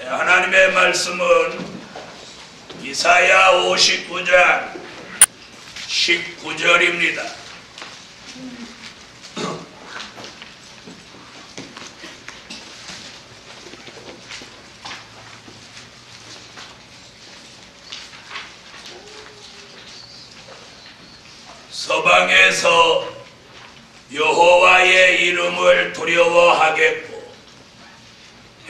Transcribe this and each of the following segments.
하나님의 말씀은 이사야 59장 19절입니다. 서방에서 여호와의 이름을 두려워하겠고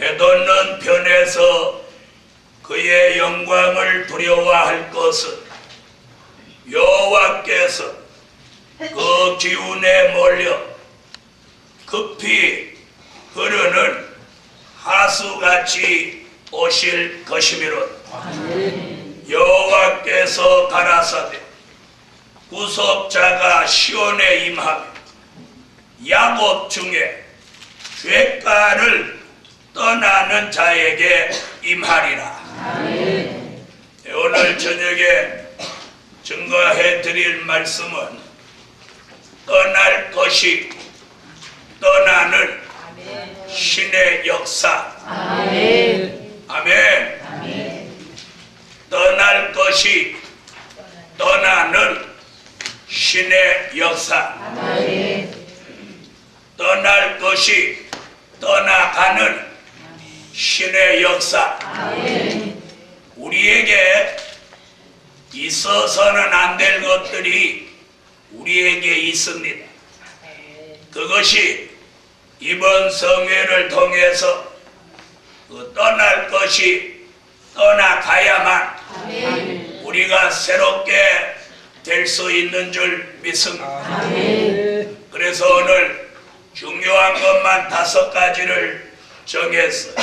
해돋는 편에서 그의 영광을 두려워할 것은 여호와께서 그 기운에 몰려 급히 흐르는 하수같이 오실 것이미로다. 여호와께서 가라사대 구속자가 시온에 임하며 야곱 중에 죄가를 떠나는 자에게 임하리라. 오늘 저녁에 증거해 드릴 말씀은 떠날 것이 떠나는 신의 역사. 아멘. 떠날 것이 떠나는 신의 역사. 떠날 것이 떠나가는 신의 역사. 우리에게 있어서는 안 될 것들이 우리에게 있습니다. 그것이 이번 성회를 통해서 그 떠날 것이 떠나가야만 우리가 새롭게 될 수 있는 줄 믿습니다. 그래서 오늘 중요한 것만 5가지를 정했어요.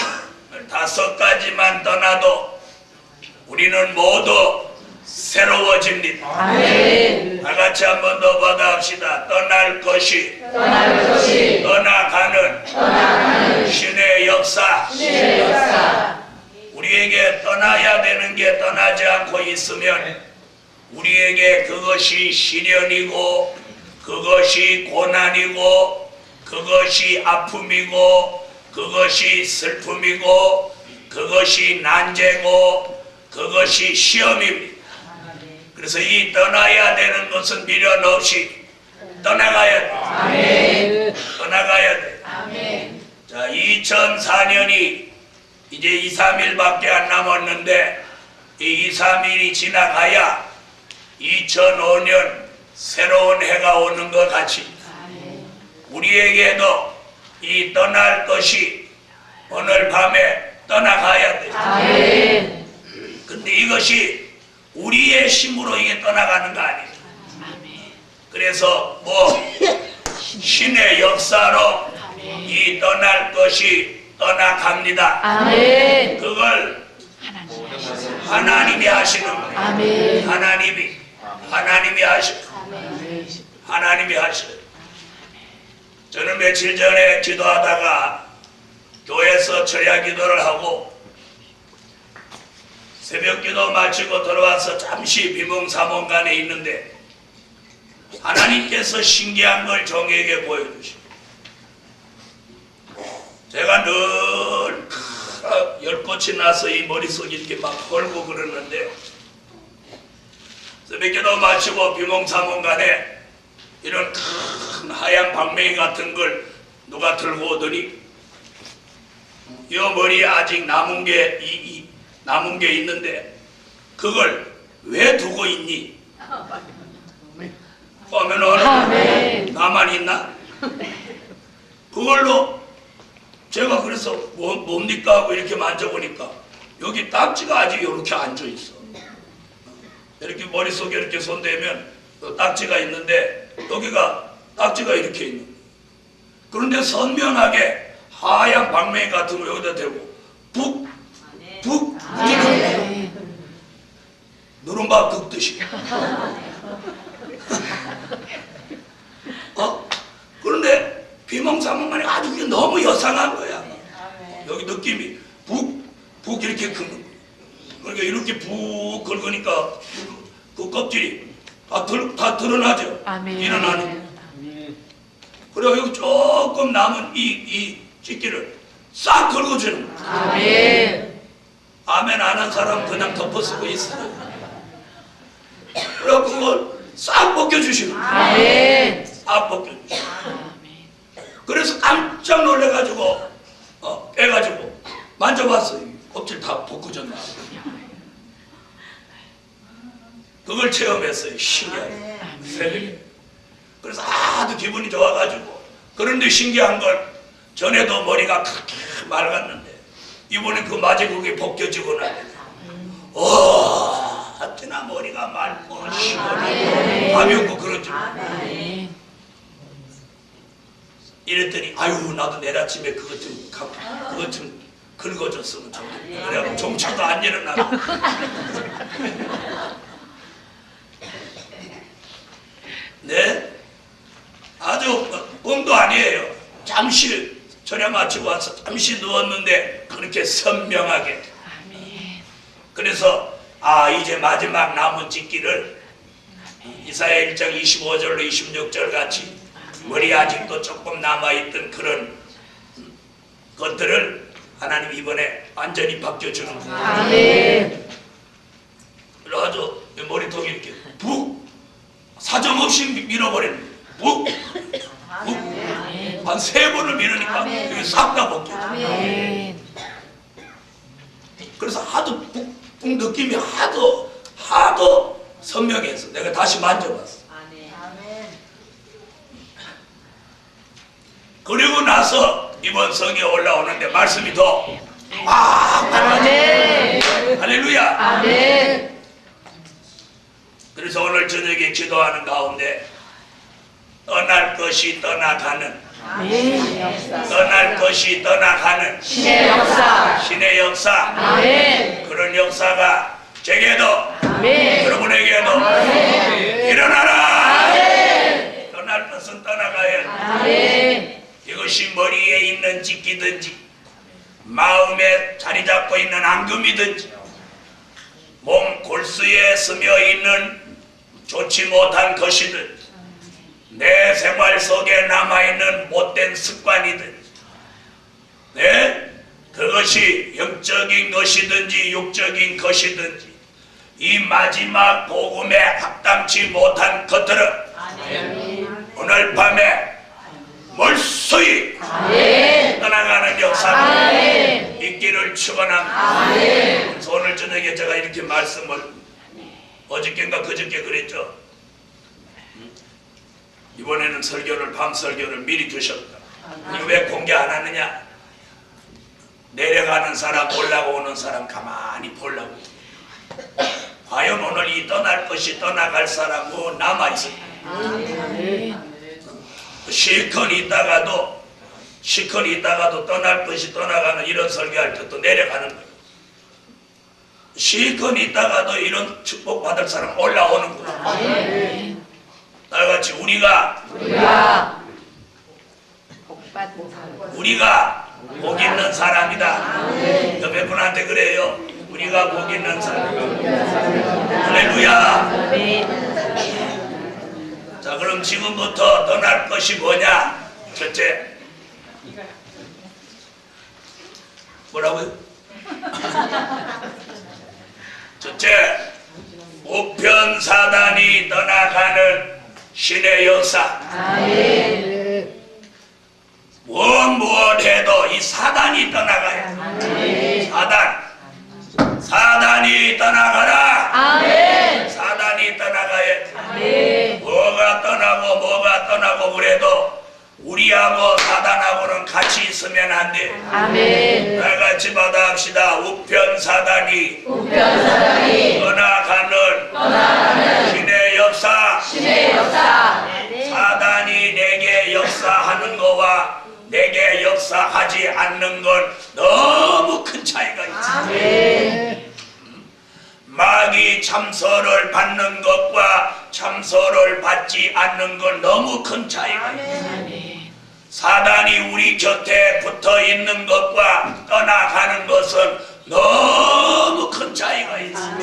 5가지만 떠나도 우리는 모두 새로워집니다. 다 같이 한 번 더 받아합시다. 떠날 것이 떠나가는 신의 역사. 우리에게 떠나야 되는 게 떠나지 않고 있으면 우리에게 그것이 시련이고 그것이 고난이고 그것이 아픔이고 그것이 슬픔이고 그것이 난제고 그것이 시험입니다. 그래서 이 떠나야 되는 것은 미련 없이 떠나가야 돼. 떠나가야 돼. 자, 2004년이 이제 2, 3일밖에 안 남았는데 이 2, 3일이 지나가야 2005년 새로운 해가 오는 것 같이 우리에게도 이 떠날 것이 오늘 밤에 떠나가야 돼. 근데 이것이 우리의 힘으로 이게 떠나가는 거 아니에요. 그래서 신의 역사로 이 떠날 것이 떠나갑니다. 그걸 하나님이 하시는 거예요. 하나님이 하셔요. 저는 며칠 전에 기도하다가 교회에서 철야 기도를 하고 새벽 기도 마치고 들어와서 잠시 비몽사몽간에 있는데 하나님께서 신기한 걸 종에게 보여주시고 제가 늘 열꽃이 나서 이 머릿속이 이렇게 막 헐고 그러는데 새벽 기도 마치고 비몽사몽간에 이런 큰 하얀 방맹이 같은 걸 누가 들고 오더니 이 머리에 아직 남은 게 있는데 그걸 왜 두고 있니? 하면은 나만 있나? 그걸로 제가 그래서 뭡니까 하고 이렇게 만져보니까 여기 딱지가 아직 이렇게 앉아있어. 이렇게 머릿속에 이렇게 손대면 딱지가 있는데 여기가 딱지가 이렇게 있는 거예요. 그런데 선명하게 하얀 방맹이 같은 거 여기다 대고 북 누른바 긁듯이 그런데 비몽사몽간에 아주 그게 너무 여상한 거야. 여기 느낌이 북 이렇게 긁는 거야. 그러니까 이렇게 북 긁으니까 그 껍질이 다 드러나죠. 일어나는. 그리고 여기 조금 남은 이 찢기를 싹 긁어주는 거야. 아멘 안 한 사람 그냥 덮어쓰고 있어. 그래 그걸 싹 벗겨주시고 아멘. 싹 벗겨주시고. 그래서 깜짝 놀래가지고 깨가지고 만져봤어요. 껍질 다 벗겨졌나. 그걸 체험했어요. 신기하게 새벽에. 그래서 아주 기분이 좋아가지고. 그런데 신기한 걸 전에도 머리가 그렇게 맑았는데 이번에 그 마제국이 벗겨지고 나니까 어찌나 머리가 맑고 시원하고 가볍고 그러지. 이랬더니 아유 나도 내일 아침에 그것 좀 긁어줬으면 좋겠다. 그래갖고 종차도 안 일어나고. 네? 아주 꿈도 아니에요. 잠시 저녁 마치고 와서 잠시 누웠는데 그렇게 선명하게. 그래서 이제 마지막 남은 짓기를 이사야 1장 25절로 26절 같이 머리 아직도 조금 남아있던 그런 것들을 하나님 이번에 완전히 바뀌어주는 거예요. 아멘. 그래가지고 머리통이 이렇게 북 사정없이 밀어버리는 거예요. 북 한 3번을 밀으니까 이게 싹 다 벗겨져. 아멘. 그래서 하도 북 느낌이 하도 선명해서 내가 다시 만져봤어. 그리고 나서 이번 성에 올라오는데 말씀이 더 아멘. 할렐루야. 아멘. 그래서 오늘 저녁에 기도하는 가운데 떠날 것이 떠나가는 떠날 것이 떠나가는 신의 역사. 신의 역사. 아멘. 그런 역사가 제게도 아멘. 여러분에게도 일어나라. 아멘. 떠날 것은 떠나가야 아멘. 이것이 머리에 있는 찢기든지 마음에 자리 잡고 있는 앙금이든지 몸 골수에 스며 있는 좋지 못한 것이든 내 생활 속에 남아있는 못된 습관이든지 그것이 영적인 것이든지 육적인 것이든지 이 마지막 복음에 합당치 못한 것들은 오늘 밤에 멀소히 떠나가는 역사가 있기를 축원합니다. 그래서 오늘 저녁에 제가 이렇게 말씀을 어저께인가 그저께 그랬죠. 이번에는 설교를 밤 설교를 미리 두셨다. 이거 왜 공개 안 하느냐? 내려가는 사람 올라오는 사람 가만히 보려고. 과연 오늘 이 떠날 것이 떠나갈 사람 뭐 남아있을까? 실컷 있다가도 떠날 것이 떠나가는 이런 설교할 때 또 내려가는 거예요. 실컷 있다가도 이런 축복 받을 사람 올라오는 거예요. 나같이 우리가 복 있는 사람이다. 몇 분한테 그래요. 우리가 복 있는 사람. 할렐루야. 자, 그럼 지금부터 떠날 것이 뭐냐? 첫째, 뭐라고요? 첫째, 우편 사단이 떠나가는 신의 역사. 무엇 해도 이 사단이 떠나가야. 사단이 떠나가라. 사단이 떠나가야. 뭐가 떠나고 그래도 우리하고 사단하고는 같이 있으면 안 돼. 다 같이 받아합시다. 우편 사단이 떠나가는 신의 역사. 사단이 내게 역사하는 거와 내게 역사하지 않는 건 너무 큰 차이가 있어. 마귀 참소를 받는 것과 참소를 받지 않는 건 너무 큰 차이가 있어. 사단이 우리 곁에 붙어 있는 것과 떠나가는 것은 너무 큰 차이가 있어.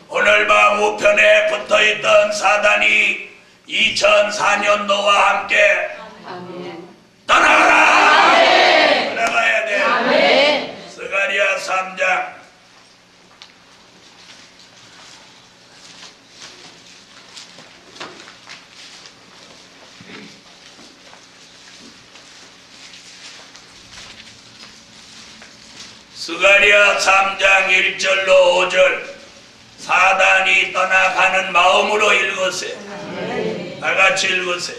오늘 밤 우편에 붙어 있던 사단이 2004년도와 함께 떠나가라. 떠나가야 돼. 스가랴 3장 스가랴 3장 1절로 5절 사단이 떠나가는 마음으로 읽으세요. 다 같이 읽으세요.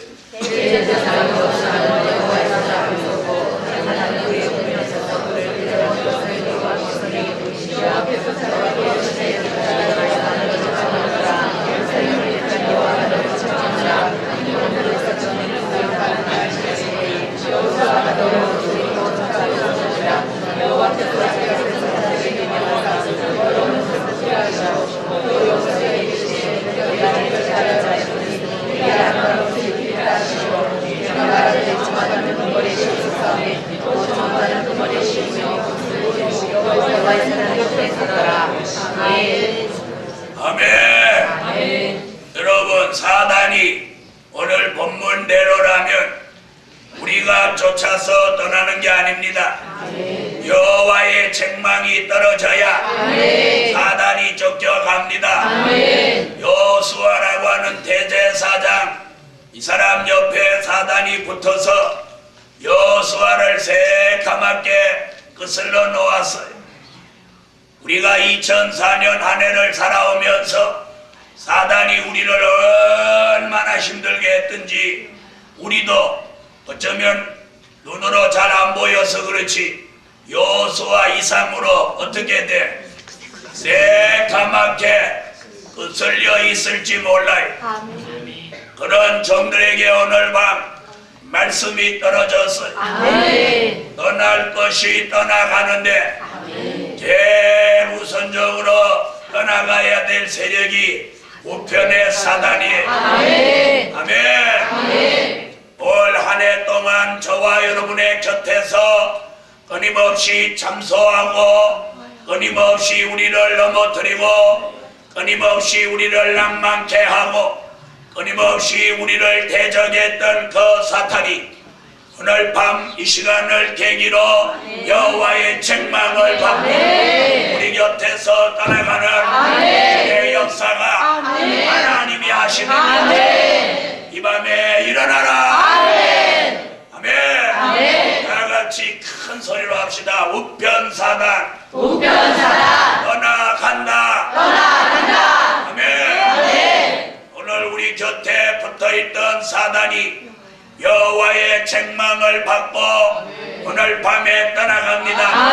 아멘. 여러분, 사단이 오늘 본문대로라면 우리가 쫓아서 떠나는 게 아닙니다. 여호와의 책망이 떨어져야 사단이 쫓겨갑니다. 여호수아라고 하는 대제사장, 이 사람 옆에 사단이 붙어서 여호수아를 새까맣게 거슬러 놓았어요. 우리가 2004년 한 해를 살아오면서 사단이 우리를 얼마나 힘들게 했든지 우리도 어쩌면 눈으로 잘 안 보여서 그렇지 여호수아 이상으로 어떻게 돼? 새까맣게 거슬려 있을지 몰라요. 그런 종들에게 오늘 밤 말씀이 떨어졌어요. 떠날 것이 떠나가는데 제일 우선적으로 떠나가야 될 세력이 우편의 사단이에요. 아멘. 올 한 해 동안 저와 여러분의 곁에서 끊임없이 참소하고 끊임없이 우리를 넘어뜨리고 끊임없이 우리를 낭만케 하고 끊임없이 우리를 대적했던 그 사탄이 오늘 밤 이 시간을 계기로 여호와의 책망을 받고 우리 곁에서 떠나가는 내 역사가 하나님이 하시는 이 밤에 일어나라. 아멘. 다 같이 큰 소리로 합시다. 우편사단 떠나간다. 아멘. 오늘 우리 곁에 붙어있던 사단이 여호와의 책망을 받고 오늘 밤에 떠나갑니다.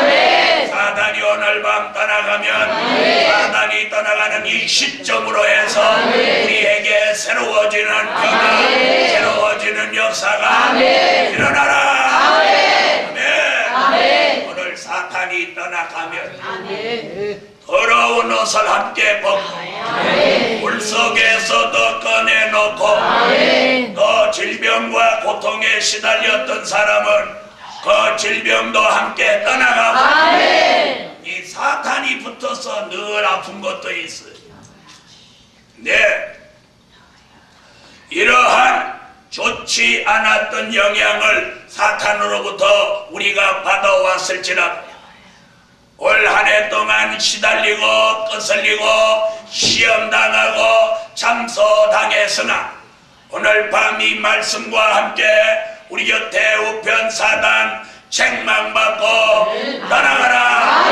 사단이 오늘 밤 떠나가면 사단이 떠나가는 이 시점으로 해서 우리에게 새로워지는 변화, 새로워지는 역사가 일어나라. 아멘. 오늘 사탄이 떠나가면 더러운 옷을 함께 벗고 물 속에서도 꺼내놓고 또 질병과 고통에 시달렸던 사람은 그 질병도 함께 떠나가고 이 사탄이 붙어서 늘 아픈 것도 있어요. 네, 이러한 좋지 않았던 영향을 사탄으로부터 우리가 받아왔을지라도 올 한 해 동안 시달리고 거슬리고 시험당하고 참소당했으나 오늘 밤 이 말씀과 함께 우리 곁에 우편 사단 책망받고 떠나가라.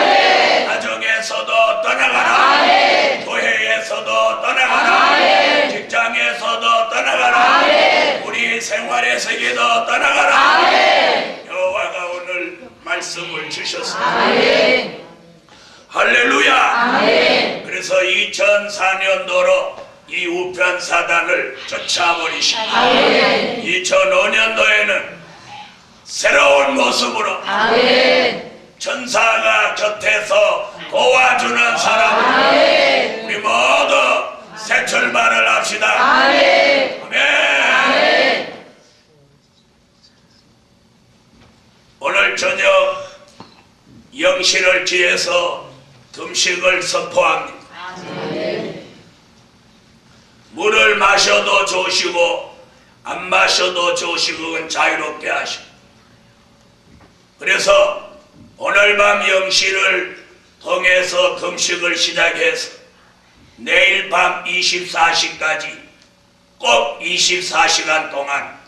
가정에서도 떠나가라. 교회에서도 떠나가라. 직장에서도 떠나가라. 우리 생활의 세계도 떠나가라. 여호와가 오늘 말씀을 주셨습니다. 할렐루야. 그래서 2004년도로 이 우편 사단을 쫓아버리시고 2005년도에는 새로운 모습으로 천사가 곁에서 도와주는 사람 우리 모두 새 출발을 합시다. 아멘. 오늘 저녁 영신을 기해서 금식을 선포합니다. 물을 마셔도 좋으시고 안 마셔도 좋으시고 그건 자유롭게 하시고 그래서 오늘 밤 영신을 통해서 금식을 시작해서 내일 밤 24시까지 꼭 24시간 동안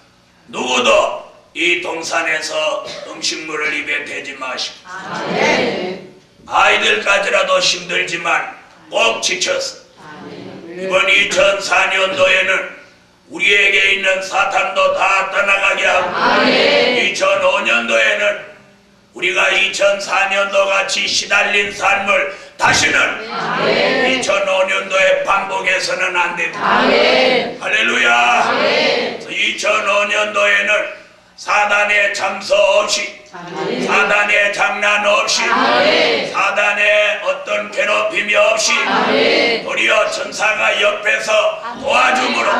누구도 이 동산에서 음식물을 입에 대지 마시고 오늘까지라도 힘들지만 꼭 지켰어. 이번 2004년도에는 우리에게 있는 사탄도 다 떠나가게 하고 2005년도에는 우리가 2004년도 같이 시달린 삶을 다시는 2005년도에 반복해서는 안 됩니다. 할렐루야. 2005년도에는 사단의 참소 없이, 사단의 장난 없이, 사단의 어떤 괴롭힘이 없이 도리어 천사가 옆에서 도와줌으로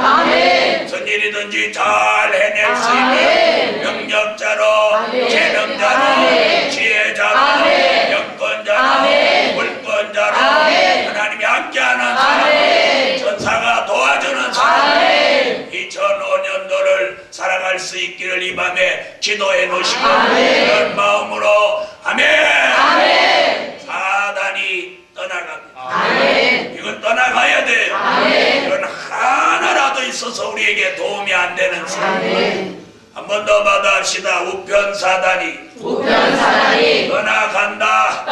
무슨 일이든지 잘 해낼 수 있는 능력자로, 재능자로, 지혜자로, 영권자로, 물권자로 하나님이 함께하는 사람, 천사가 도와주는 사람, 2005년도를 살아갈 수 있기를 이 밤에 기도해 놓으시고 그런 마음으로 아멘. 사단이 떠나갑니다. 이건 떠나가야 돼요. 이건 하나라도 있어서 우리에게 도움이 안 되는 삶. 한 번 더 받아합시다. 우편 사단이 떠나간다.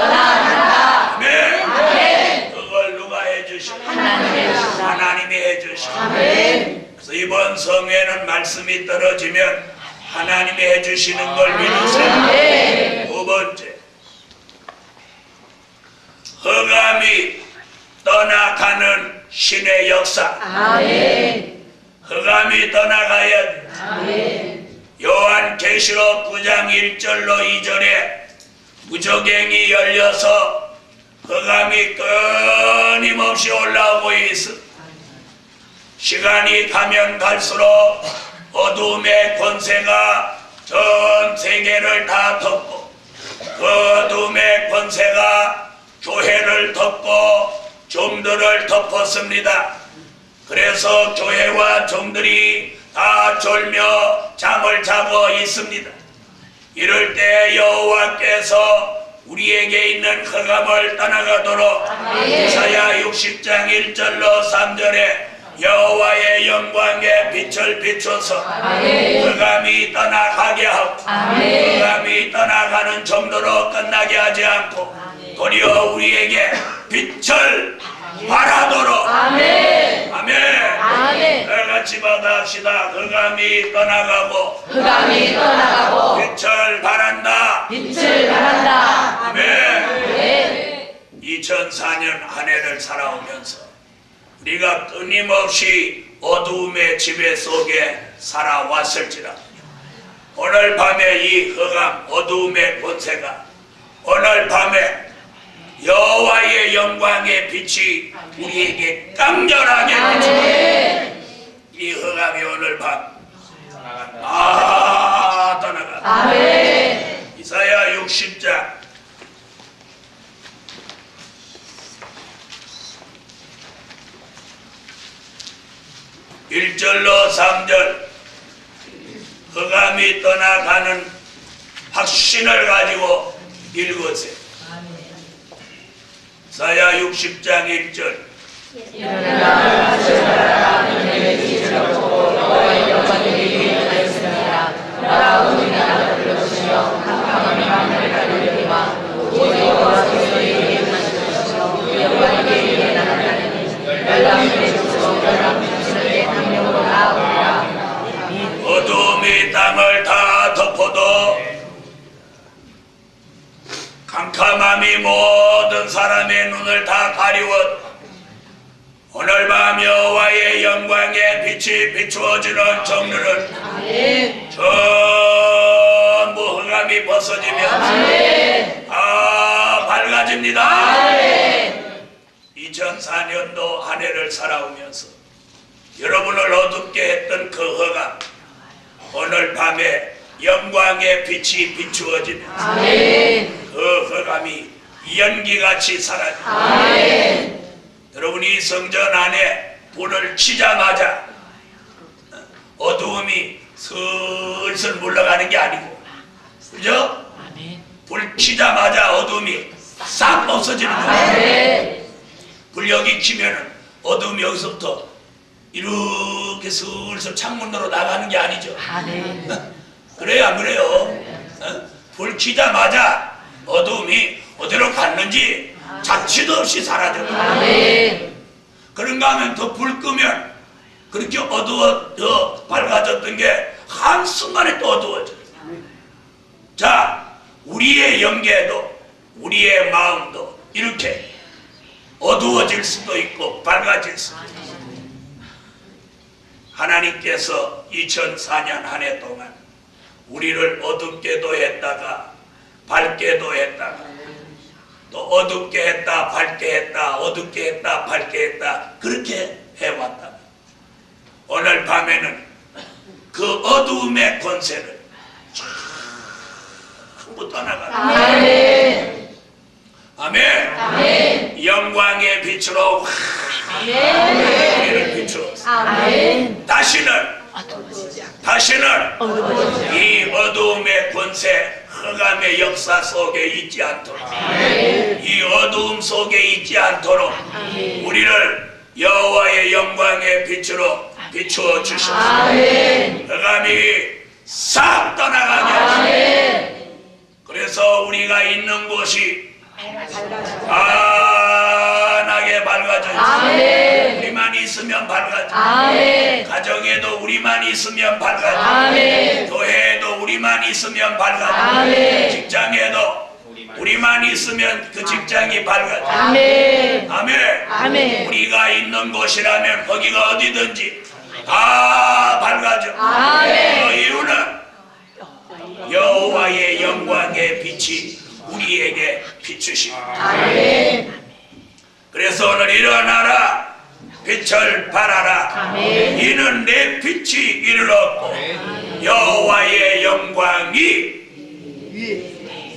아멘. 그걸 누가 해주시오? 하나님이 해주시오. 그래서 이번 성회는 말씀이 떨어지면 하나님이 해주시는 걸 믿으세요. 두 번째, 흑암이 떠나가는 신의 역사. 흑암이 떠나가야 돼. 요한계시록 9장 1절로 2절에 무저갱이 열려서 흑암이 끊임없이 올라오고 있어. 시간이 가면 갈수록 어둠의 권세가 전 세계를 다 덮고 그 어둠의 권세가 교회를 덮고 종들을 덮었습니다. 그래서 교회와 종들이 다 졸며 잠을 자고 있습니다. 이럴 때 여호와께서 우리에게 있는 흑암을 떠나가도록 이사야 60장 1절로 3절에 여호와의 영광에 빛을 비춰서 흑암이 떠나가게 하고 흑암이 떠나가는 정도로 끝나게 하지 않고 도리어 우리에게 빛을 발하도록 아멘. 같이 받아합시다. 흑암이 떠나가고 빛을 발한다. 아멘. 2004년 한 해를 살아오면서 우리가 끊임없이 어두움의 지배 속에 살아왔을지라 오늘 밤에 이 흑암 어두움의 권세가 오늘 밤에 여호와의 영광의 빛이 우리에게 강렬하게 비치고 이 흑암이 오늘 밤 떠나가. 이사야 60장 1절로 3절 흑암이 떠나가는 확신을 가지고 읽으세요. 이사야 60장 1절 어둠이 땅을 다 덮어도 캄캄함이 모든 사람의 눈을 다 가리웠 오늘 밤 여호와의 영광의 빛이 비추어지는 정류는 전부 흑암이 벗어지며 밝아집니다. 2004년도 한 해를 살아오면서 여러분을 어둡게 했던 그 흑암 오늘 밤에 영광의 빛이 비추어지며 그 흑암이 연기같이 사라집니다. 여러분이 성전 안에 불을 치자마자 어두움이 슬슬 물러가는 게 아니고 그죠? 불 치자마자 어두움이 싹 없어지는 거예요. 불 여기 키면은 어두움이 여기서부터 이렇게 슬슬 창문으로 나가는 게 아니죠. 그래요 안 그래요? 불 키자마자 어두움이 어디로 갔는지 자취도 없이 사라져. 아멘. 그런가 하면 더 불 끄면 그렇게 어두워 밝아졌던 게 한순간에 또 어두워져. 자, 우리의 영계도 우리의 마음도 이렇게 어두워질 수도 있고 밝아질 수도 있고, 하나님께서 2004년 한 해 동안 우리를 어둡게도 했다가 밝게도 했다가 또 어둡게 했다 밝게 했다 어둡게 했다 밝게 했다 그렇게 해왔다. 오늘 밤에는 그 어두움의 권세를 전부 떠나가라. 아멘. 아멘. 아멘. 영광의 빛으로 아멘. 우리를 비추었어. 아멘. 다시는 이 어두움의 권세 흑암의 역사 속에 있지 않도록, 이 어두움 속에 있지 않도록 우리를 여호와의 영광의 빛으로 비추어 주셔서 흑암이 싹 떠나가게 하시고, 그래서 우리가 있는 곳이 환하게 밝아져. 우리만 있으면 밝아져. 가정에도 우리만 있으면 밝아져. 교회에도 우리만 있으면 밝아져. 직장에도 우리만 있으면 그 직장이 밝아져. 아멘. 우리가 있는 곳이라면 거기가 어디든지 다 밝아져. 그 이유는 여호와의 영광의 빛이 우리에게 비추십니다. 그래서 오늘 일어나라, 빛을 발하라. 이는 내 빛이 이를 얻고 여호와의 영광이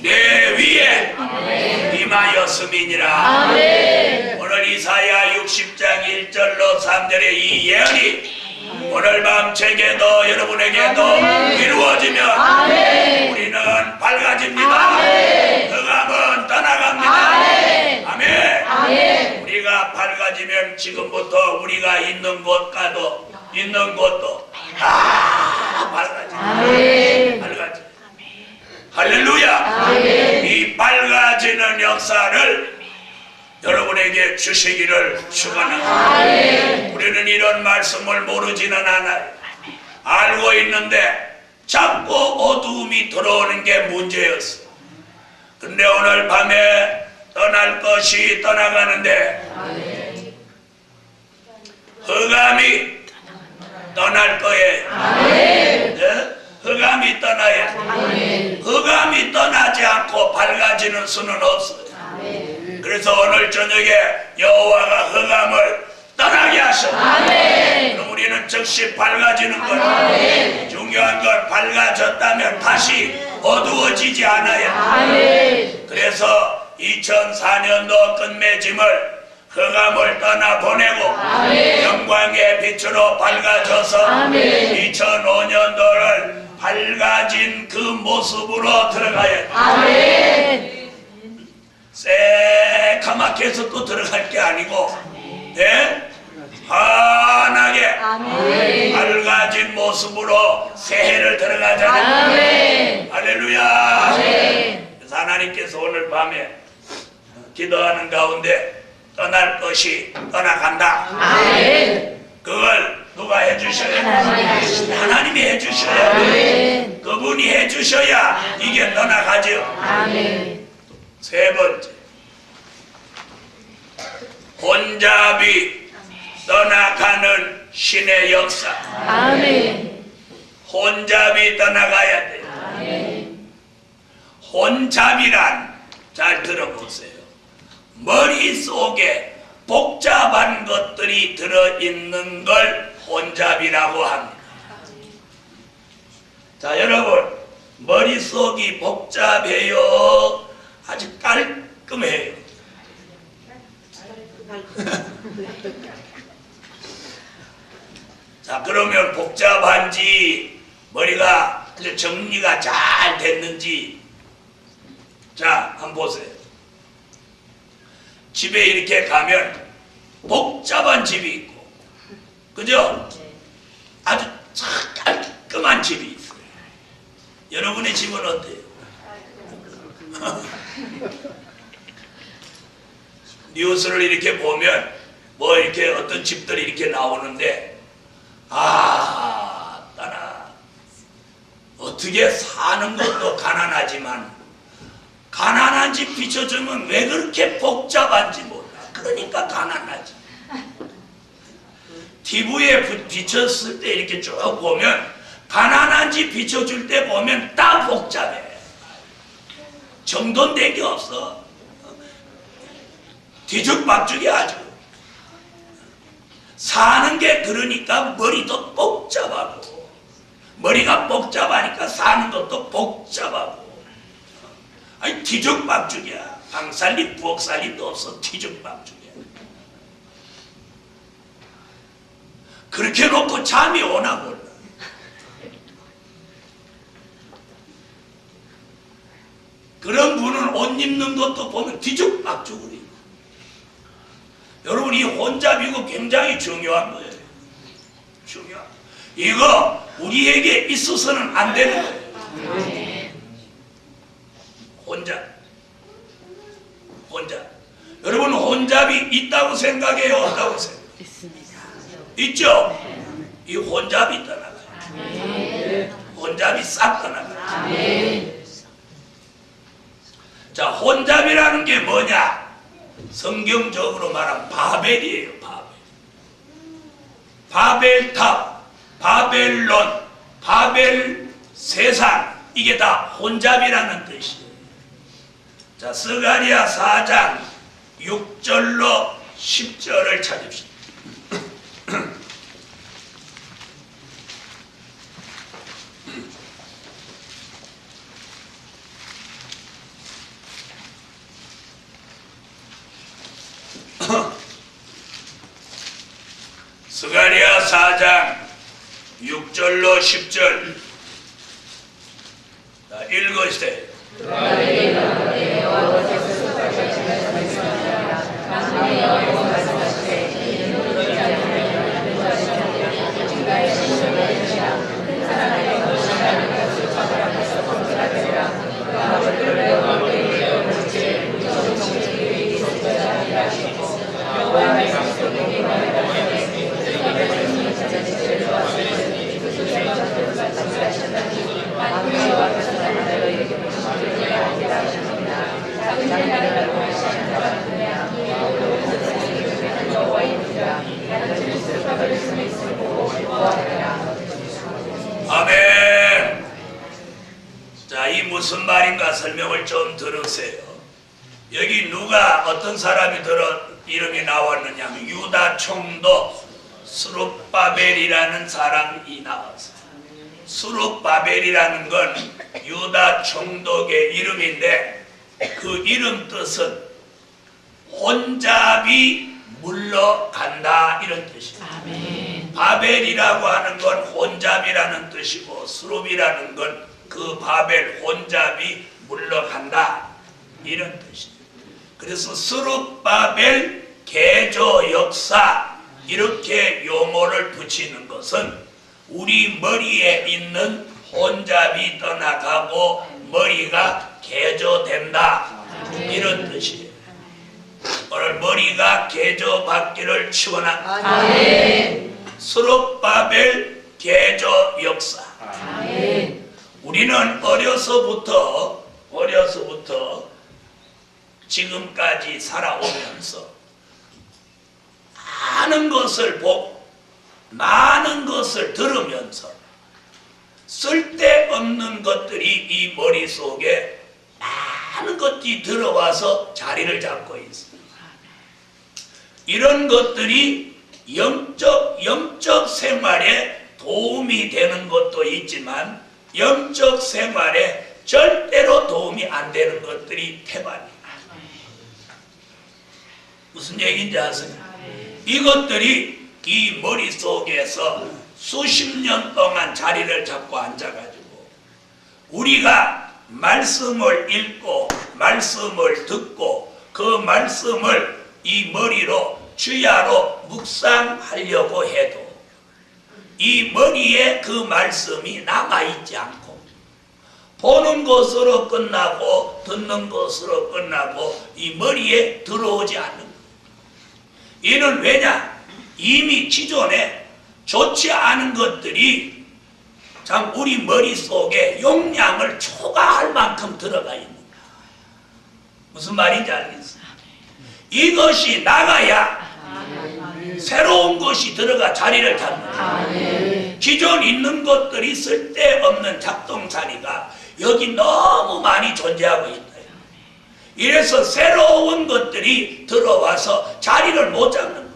내 위에 임하였음이니라. 오늘 이사야 60장 1절로 3절의 이 예언이 오늘 밤 제게도 여러분에게도 이루어지면 우리는 밝아집니다. 흑암은 떠나갑니다. 아멘. 우리가 밝아지면 지금부터 우리가 있는 곳과도 있는 곳도 다 밝아져. 할렐루야. 이 밝아지는 역사를 여러분에게 주시기를 축원합니다. 우리는 이런 말씀을 모르지는 않아요. 알고 있는데 자꾸 어두움이 들어오는 게 문제였어. 근데 오늘 밤에 떠날 것이 떠나가는데 흑암이 떠날 거예요. 네? 흑암이 떠나야 돼. 흑암이 떠나지 않고 밝아지는 수는 없어요. 그래서 오늘 저녁에 여호와가 흑암을 떠나게 하셨다. 그럼 우리는 즉시 밝아지는 거예요. 중요한 건 밝아졌다면 다시 어두워지지 않아요. 그래서 2004년도 끝맺음을 흑암을 떠나보내고 영광의 빛으로 밝아져서 2005년도를 밝아진 그 모습으로 들어가야 돼. 새카맣게 해서 또 들어갈 게 아니고, 네? 환하게 밝아진 모습으로 새해를 들어가잖아요. 할렐루야. 그래서 하나님께서 오늘 밤에 기도하는 가운데 떠날 것이 떠나간다. 그걸 누가 해주셔야 돼? 하나님이 해주셔야 돼. 그분이 해주셔야 이게 떠나가죠. 세 번째, 혼잡이 떠나가는 신의 역사. 혼잡이 떠나가야 돼요. 혼잡이란, 잘 들어보세요, 머릿속에 복잡한 것들이 들어있는 걸 혼잡이라고 합니다. 자, 여러분, 머릿속이 복잡해요? 아주 깔끔해요? 자, 그러면 복잡한지 머리가 정리가 잘 됐는지, 자, 한번 보세요. 집에 이렇게 가면 복잡한 집이 있고, 그죠? 아주 깔끔한 집이 있어요. 여러분의 집은 어때요? 뉴스를 이렇게 보면 뭐 이렇게 어떤 집들이 이렇게 나오는데 따나 어떻게 사는 것도 가난하지만 가난한 집 비춰주면 왜 그렇게 복잡한지 몰라. 그러니까 가난하지. TV에 비쳤을 때 이렇게 쭉 보면 가난한 집 비춰줄 때 보면 다 복잡해. 정돈된 게 없어. 뒤죽박죽이 아주. 사는 게 그러니까 머리도 복잡하고 머리가 복잡하니까 사는 것도 복잡하고 아니 뒤죽박죽이야. 방살림 부엌살림도 없어. 뒤죽박죽이야. 그렇게 놓고 잠이 오나 몰라. 그런 분은 옷 입는 것도 보면 뒤죽박죽으로 입어. 여러분 이 혼잡이고 굉장히 중요한 거예요. 중요한. 이거 우리에게 있어서는 안 되는 거예요. 혼잡. 여러분 혼잡이 있다고 생각해요? 없다고 생각해요? 있습니다. 있죠? 이 혼잡이 떠나가요. 혼잡이 싹 떠나가요. 자, 혼잡이라는 게 뭐냐? 성경적으로 말하면 바벨이에요. 바벨탑, 바벨론, 바벨 세상, 이게 다 혼잡이라는 뜻이에요. 자, 스가랴 4장 6절로 10절을 찾읍시다. 스가랴 4장 6절로 10절. 자, 읽으세요. 아멘. 자, 이 무슨 말인가 설명을 좀 들으세요. 여기 누가 어떤 사람이 이름이 나왔느냐 하면 유다 총독 스룹바벨이라는 사람이 나왔어요. 스룹바벨이라는 건 유다 총독의 이름인데 그 이름 뜻은 혼잡이 물러간다 이런 뜻이에요. 아멘. 바벨이라고 하는 건 혼잡이라는 뜻이고 스룹이라는 건 그 바벨 혼잡이 물러간다 이런 뜻이에요. 그래서 스룹바벨 개조 역사 이렇게 용어를 붙이는 것은 우리 머리에 있는 혼잡이 떠나가고 머리가 개조된다 이런 뜻이에요. 오늘 머리가 개조받기를 축원합니다. 아멘. 스룹바벨 개조 역사. 아멘. 우리는 어려서부터 지금까지 살아오면서 많은 것을 보고 많은 것을 들으면서 쓸데없는 것들이 이 머릿속에 많은 것들이 들어와서 자리를 잡고 있습니다. 이런 것들이 영적 생활에 도움이 되는 것도 있지만 영적 생활에 절대로 도움이 안 되는 것들이 태반입니다. 무슨 얘기인지 아세요? 이것들이 이 머릿속에서 수십 년 동안 자리를 잡고 앉아가지고 우리가 말씀을 읽고 말씀을 듣고 그 말씀을 이 머리로 주야로 묵상하려고 해도 이 머리에 그 말씀이 남아있지 않고 보는 것으로 끝나고 듣는 것으로 끝나고 이 머리에 들어오지 않는 거예요. 이는 왜냐? 이미 기존에 좋지 않은 것들이 참 우리 머릿속에 용량을 초과할 만큼 들어가 있는 거야. 무슨 말인지 알겠어? 이것이 나가야 새로운 것이 들어가 자리를 잡는 거야. 기존 있는 것들이 쓸데없는 작동 자리가 여기 너무 많이 존재하고 있다. 이래서 새로운 것들이 들어와서 자리를 못 잡는 거예요.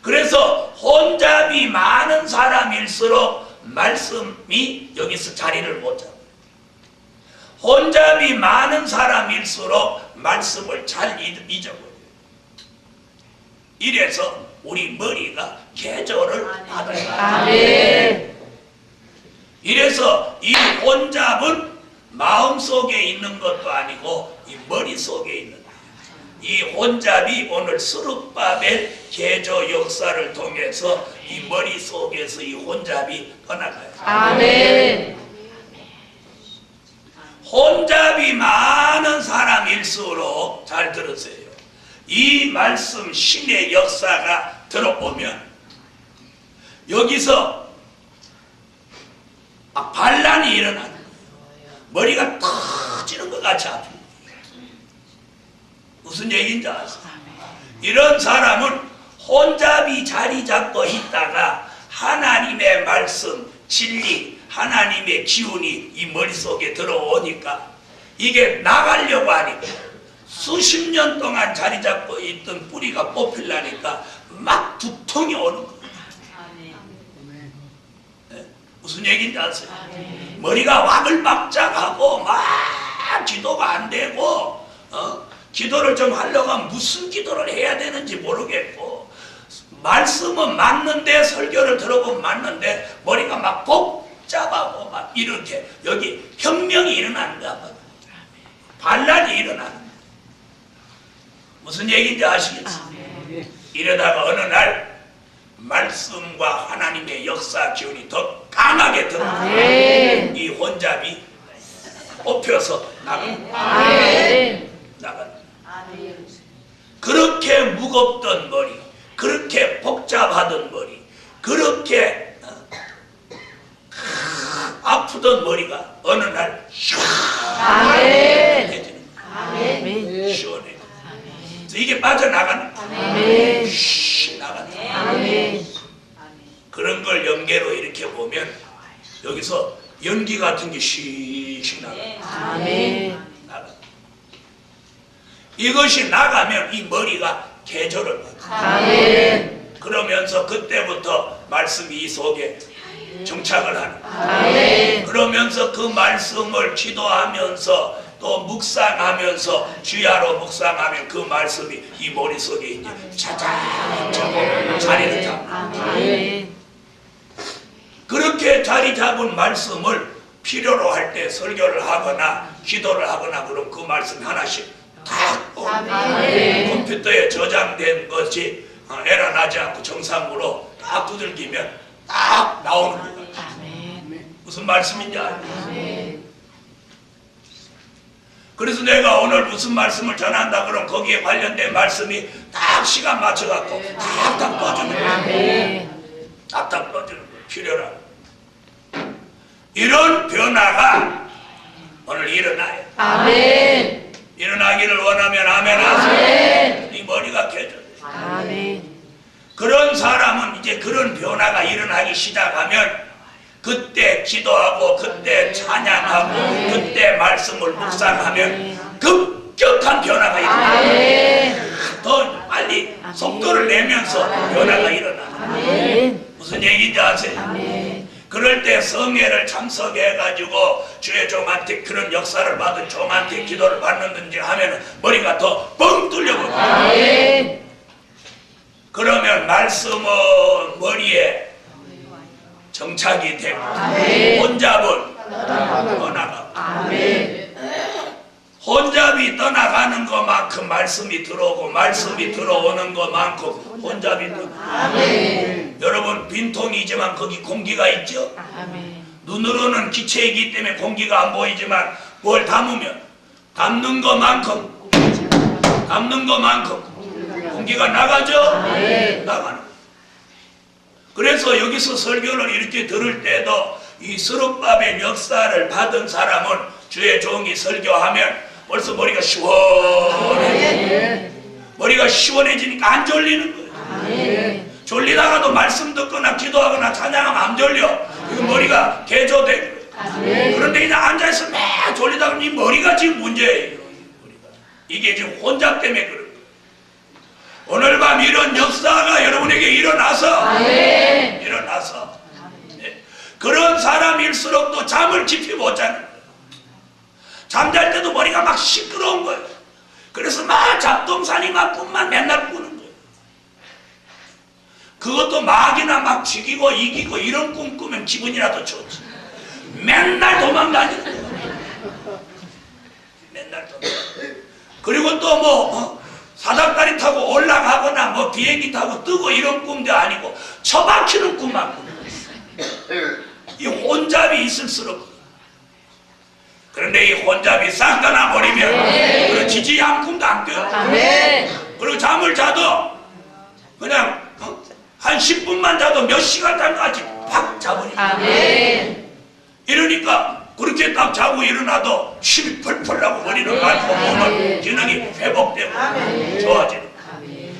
그래서 혼잡이 많은 사람일수록 말씀이 여기서 자리를 못 잡아요. 혼잡이 많은 사람일수록 말씀을 잘 잊어버려요. 이래서 우리 머리가 계절을 받아요. 아멘. 이래서 이 혼잡은 마음속에 있는 것도 아니고 이 머릿속에 있는 거예요. 이 혼잡이 오늘 스룹바벨 개조 역사를 통해서 이 머릿속에서 이 혼잡이 떠나가요. 아멘. 혼잡이 많은 사람일수록 잘 들으세요. 이 말씀 신의 역사가 들어오면 여기서 반란이 일어나는 거예요. 머리가 터지는 것 같이 아픈 거예요. 무슨 얘기인지 아세요? 이런 사람은 혼잡이 자리 잡고 있다가 하나님의 말씀, 진리, 하나님의 기운이 이 머릿속에 들어오니까 이게 나가려고 하니까 수십 년 동안 자리 잡고 있던 뿌리가 뽑히려니까 막 두통이 오는 거예요. 네? 무슨 얘기인지 아세요? 머리가 와글박작하고 막 기도가 안 되고 기도를 좀 하려고 하면 무슨 기도를 해야 되는지 모르겠고 말씀은 맞는데 설교를 들어보면 맞는데 머리가 막 복잡하고 막 이렇게 여기 혁명이 일어나는 거야. 반란이 일어나는 거야. 무슨 얘기인지 아시겠어요? 이러다가 어느 날 말씀과 하나님의 역사 기운이 더 강하게 들어와요. 이 혼잡이 뽑혀서 나간다. 그렇게 무겁던 머리, 그렇게 복잡하던 머리, 그렇게 아프던 머리가 어느 날 시원해지는 거예요. 시원해. 이게 빠져나가는 거예요. 나가는 거예요. 그런 걸 연계로 이렇게 보면 여기서 연기 같은 게 씩 나가요. 이것이 나가면 이 머리가 계절을 받아요. 그러면서 그때부터 말씀이 이 속에 정착을 하는 거예요. 그러면서 그 말씀을 기도하면서 또 묵상하면서 주야로 묵상하면 그 말씀이 이 머릿속에 이제 차차차차 자리를 잡아요. 그렇게 자리 잡은 말씀을 필요로 할 때 설교를 하거나 기도를 하거나 그럼 그 말씀 하나씩 딱 컴퓨터에 저장된 것이 에러 나지 않고 정상으로 딱 두들기면 딱 나오는 거예요. 무슨 말씀인지 알아요? 그래서 내가 오늘 무슨 말씀을 전한다 그러면 거기에 관련된 말씀이 딱 시간 맞춰갖고 딱딱 떠주는 거예요. 딱딱 떠주는 거예요. 필요라. 이런 변화가 오늘 일어나요. 아멘. 일어나기를 원하면 아멘 하세요. 이 머리가 개져. 그런 사람은 이제 그런 변화가 일어나기 시작하면 그때 기도하고 그때 찬양하고 그때 말씀을 묵상하면 급격한 변화가 일어나요. 더 빨리 속도를 내면서 변화가 일어나요. 무슨 얘기인지 아세요? 그럴 때 성회를 참석해가지고 주의 종한테 그런 역사를 받은 종한테 기도를 받는지 하면 머리가 더 뻥 뚫려버려요. 그러면 말씀은 머리에 정착이 되고 혼잡은 떠나가고 혼잡이 떠나가는 것만큼 말씀이 들어오고 말씀이 들어오는 것만큼 혼잡이 떠나가고 여러분 빈통이지만 거기 공기가 있죠? 눈으로는 기체이기 때문에 공기가 안 보이지만 뭘 담으면 담는 것만큼 용기가 나가죠? 네. 나가는. 그래서 여기서 설교를 이렇게 들을 때도 이 스룹바벨 역사를 받은 사람은 주의 종이 설교하면 벌써 머리가 시원해. 머리가 시원해지니까 안 졸리는 거예요. 졸리다가도 말씀 듣거나 기도하거나 찬양하면 안 졸려. 이거 머리가 개조되고. 그런데 그냥 앉아있어 매 졸리다가 이 머리가 지금 문제예요. 이게 지금 혼잡 때문에 그런 거예요. 오늘 밤 이런 역사가 여러분에게 일어나서 네. 그런 사람일수록 또 잠을 깊이 못 자는 거예요. 잠잘 때도 머리가 막 시끄러운 거예요. 그래서 막 잡동사니 막 꿈만 맨날 꾸는 거예요. 그것도 막이나 막 죽이고 이기고 이런 꿈 꾸면 기분이라도 좋지. 맨날 도망다니는 거예요. 맨날 도망다니는 거예요. 그리고 또 뭐 사닥다리 타고 올라가거나 뭐 비행기 타고 뜨고 이런 꿈도 아니고 처박히는 꿈만 꾸는 거예요. 이 혼잡이 있을수록. 그런데 이 혼잡이 싹 떠나버리면 그런 지지 한 꿈도 안 껴요. 그리고 잠을 자도 그냥 한 10분만 자도 몇 시간 잠까지 팍 자버리고. 이러니까 그렇게 딱 자고 일어나도 힘이 펄펄 나고 머리는 맑고 몸은 기능이 회복되고 좋아지는.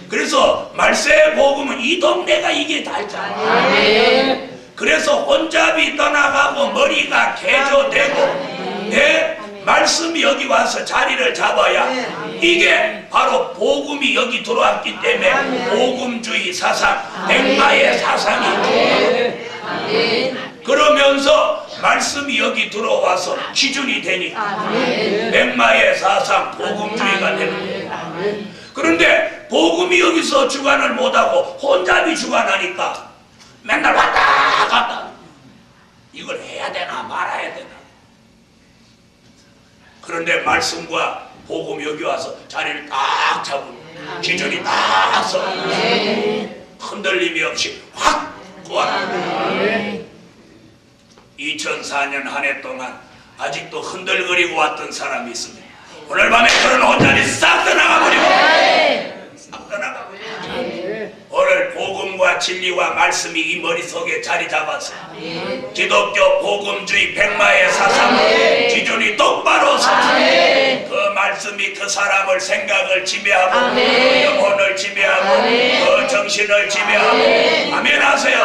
그래서 말세의 복음은 이 동네가 이게 달잖아. 그래서 혼잡이 떠나가고 머리가 개조되고 내 말씀이 여기 와서 자리를 잡아야 이게 바로 복음이 여기 들어왔기 때문에 복음주의 사상, 백마의 사상이 그러면서 말씀이 여기 들어와서 기준이 되니까 백마의 사상, 복음주의가 되는 거예요. 그런데 복음이 여기서 주관을 못하고 혼잡이 주관하니까 맨날 왔다 갔다 이걸 해야 되나 말아야 되나. 그런데 말씀과 복음 여기 와서 자리를 딱 잡으면 기준이 딱 서 흔들림이 없이 확 구하는 2004년 한 해 동안 아직도 흔들거리고 왔던 사람이 있습니다. 오늘 밤에 그런 혼잡이 싹 떠나가버리고 싹 떠나가버리고 오늘 복음과 진리와 말씀이 이 머릿속에 자리 잡아서 기독교 복음주의 백마의 사상 기준이 똑바로 서서 그 말씀이 그 사람을 생각을 지배하고 그 영혼을 지배하고 그 정신을 지배하고 아멘 하세요.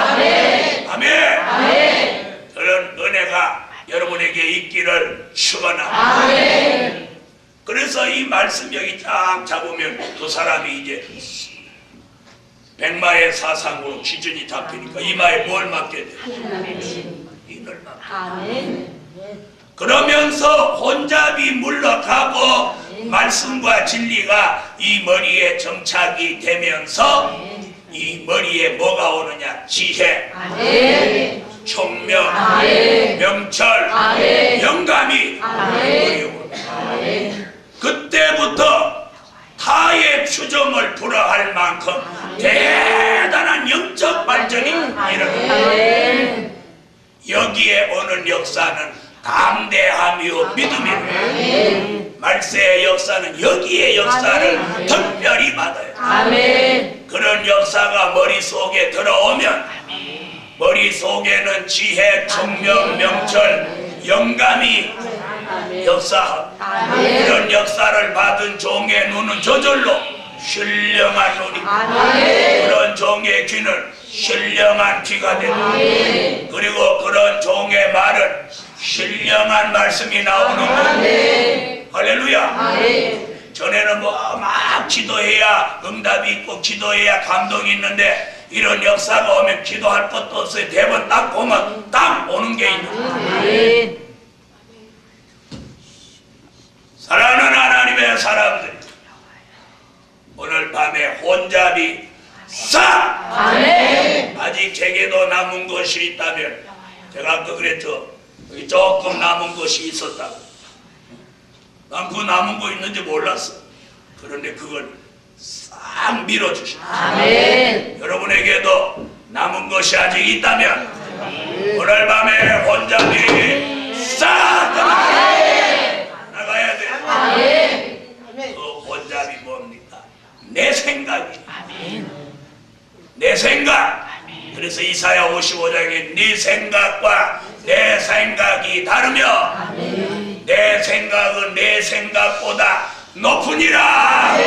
아멘. 그런 은혜가 여러분에게 있기를 축원합니다. 그래서 이 말씀 여기 쫙 잡으면 그 사람이 이제 백마의 사상으로 기준이 잡히니까 이마에 뭘 맞게 돼? 인을 맞게. 그러면서 혼잡이 물러가고 말씀과 진리가 이 머리에 정착이 되면서 이 머리에 뭐가 오느냐? 지혜, 총명, 명철, 영감이 머리에 오느냐. 그때부터 타의 추종을 불허할 만큼 대단한 영적 발전이 일어납니다. 여기에 오는 역사는 담대함이요 믿음이에요. 말세의 역사는 여기에 역사를 특별히 받아요. 그런 역사가 머릿속에 들어오면 머릿속에는 지혜, 총명, 명철, 영감이 역사하고 그런 역사를 받은 종의 눈은 저절로 신령한 눈이 그런 종의 귀는 신령한 귀가 되고 그리고 그런 종의 말은 신령한 말씀이 나오는 거예요. 할렐루야. 전에는 뭐 막 기도해야 응답이 있고 기도해야 감동이 있는데 이런 역사가 오면 기도할 것도 없어요. 대본 딱 보면 딱 오는 게 있는 거예요. 사랑하는 하나님의 사람들, 오늘 밤에 혼잡이 싹 아직 제게도 남은 것이 있다면 제가 아까 그랬죠. 여기 조금 남은 것이 있었다고. 난 그 남은 거 있는지 몰랐어. 그런데 그걸 싹 밀어주셔. 여러분에게도 남은 것이 아직 있다면 오늘 밤에 혼잡이 싹 나가야 돼. 그 혼잡이 뭡니까? 내 생각이 내 생각. 그래서 이사야 55장에 네 생각과 내 생각이 다르며 내 생각은 내 생각보다 높으니라.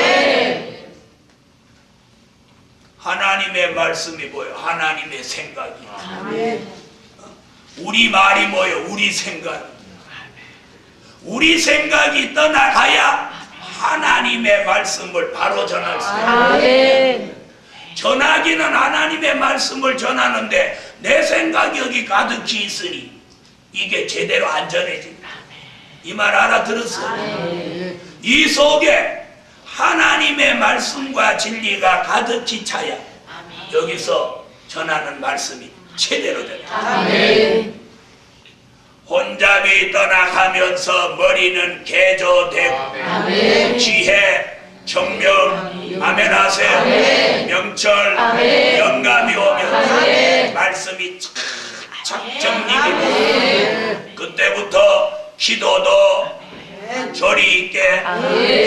하나님의 말씀이 뭐예요? 하나님의 생각이. 우리 말이 뭐예요? 우리 생각. 우리 생각이 떠나가야 하나님의 말씀을 바로 전할 수 있어요. 전하기는 하나님의 말씀을 전하는데 내 생각이 여기 가득히 있으니 이게 제대로 안 전해진다. 이 말 알아들었어요? 이 속에 하나님의 말씀과 진리가 가득히 차야 여기서 전하는 말씀이 제대로 된다. 혼잡이 떠나가면서 머리는 개조되고 지혜, 청명, 아멘 하세요. 명철, 영감이 오면서 말씀이 착착 정리되고 그때부터 기도도 조리 있게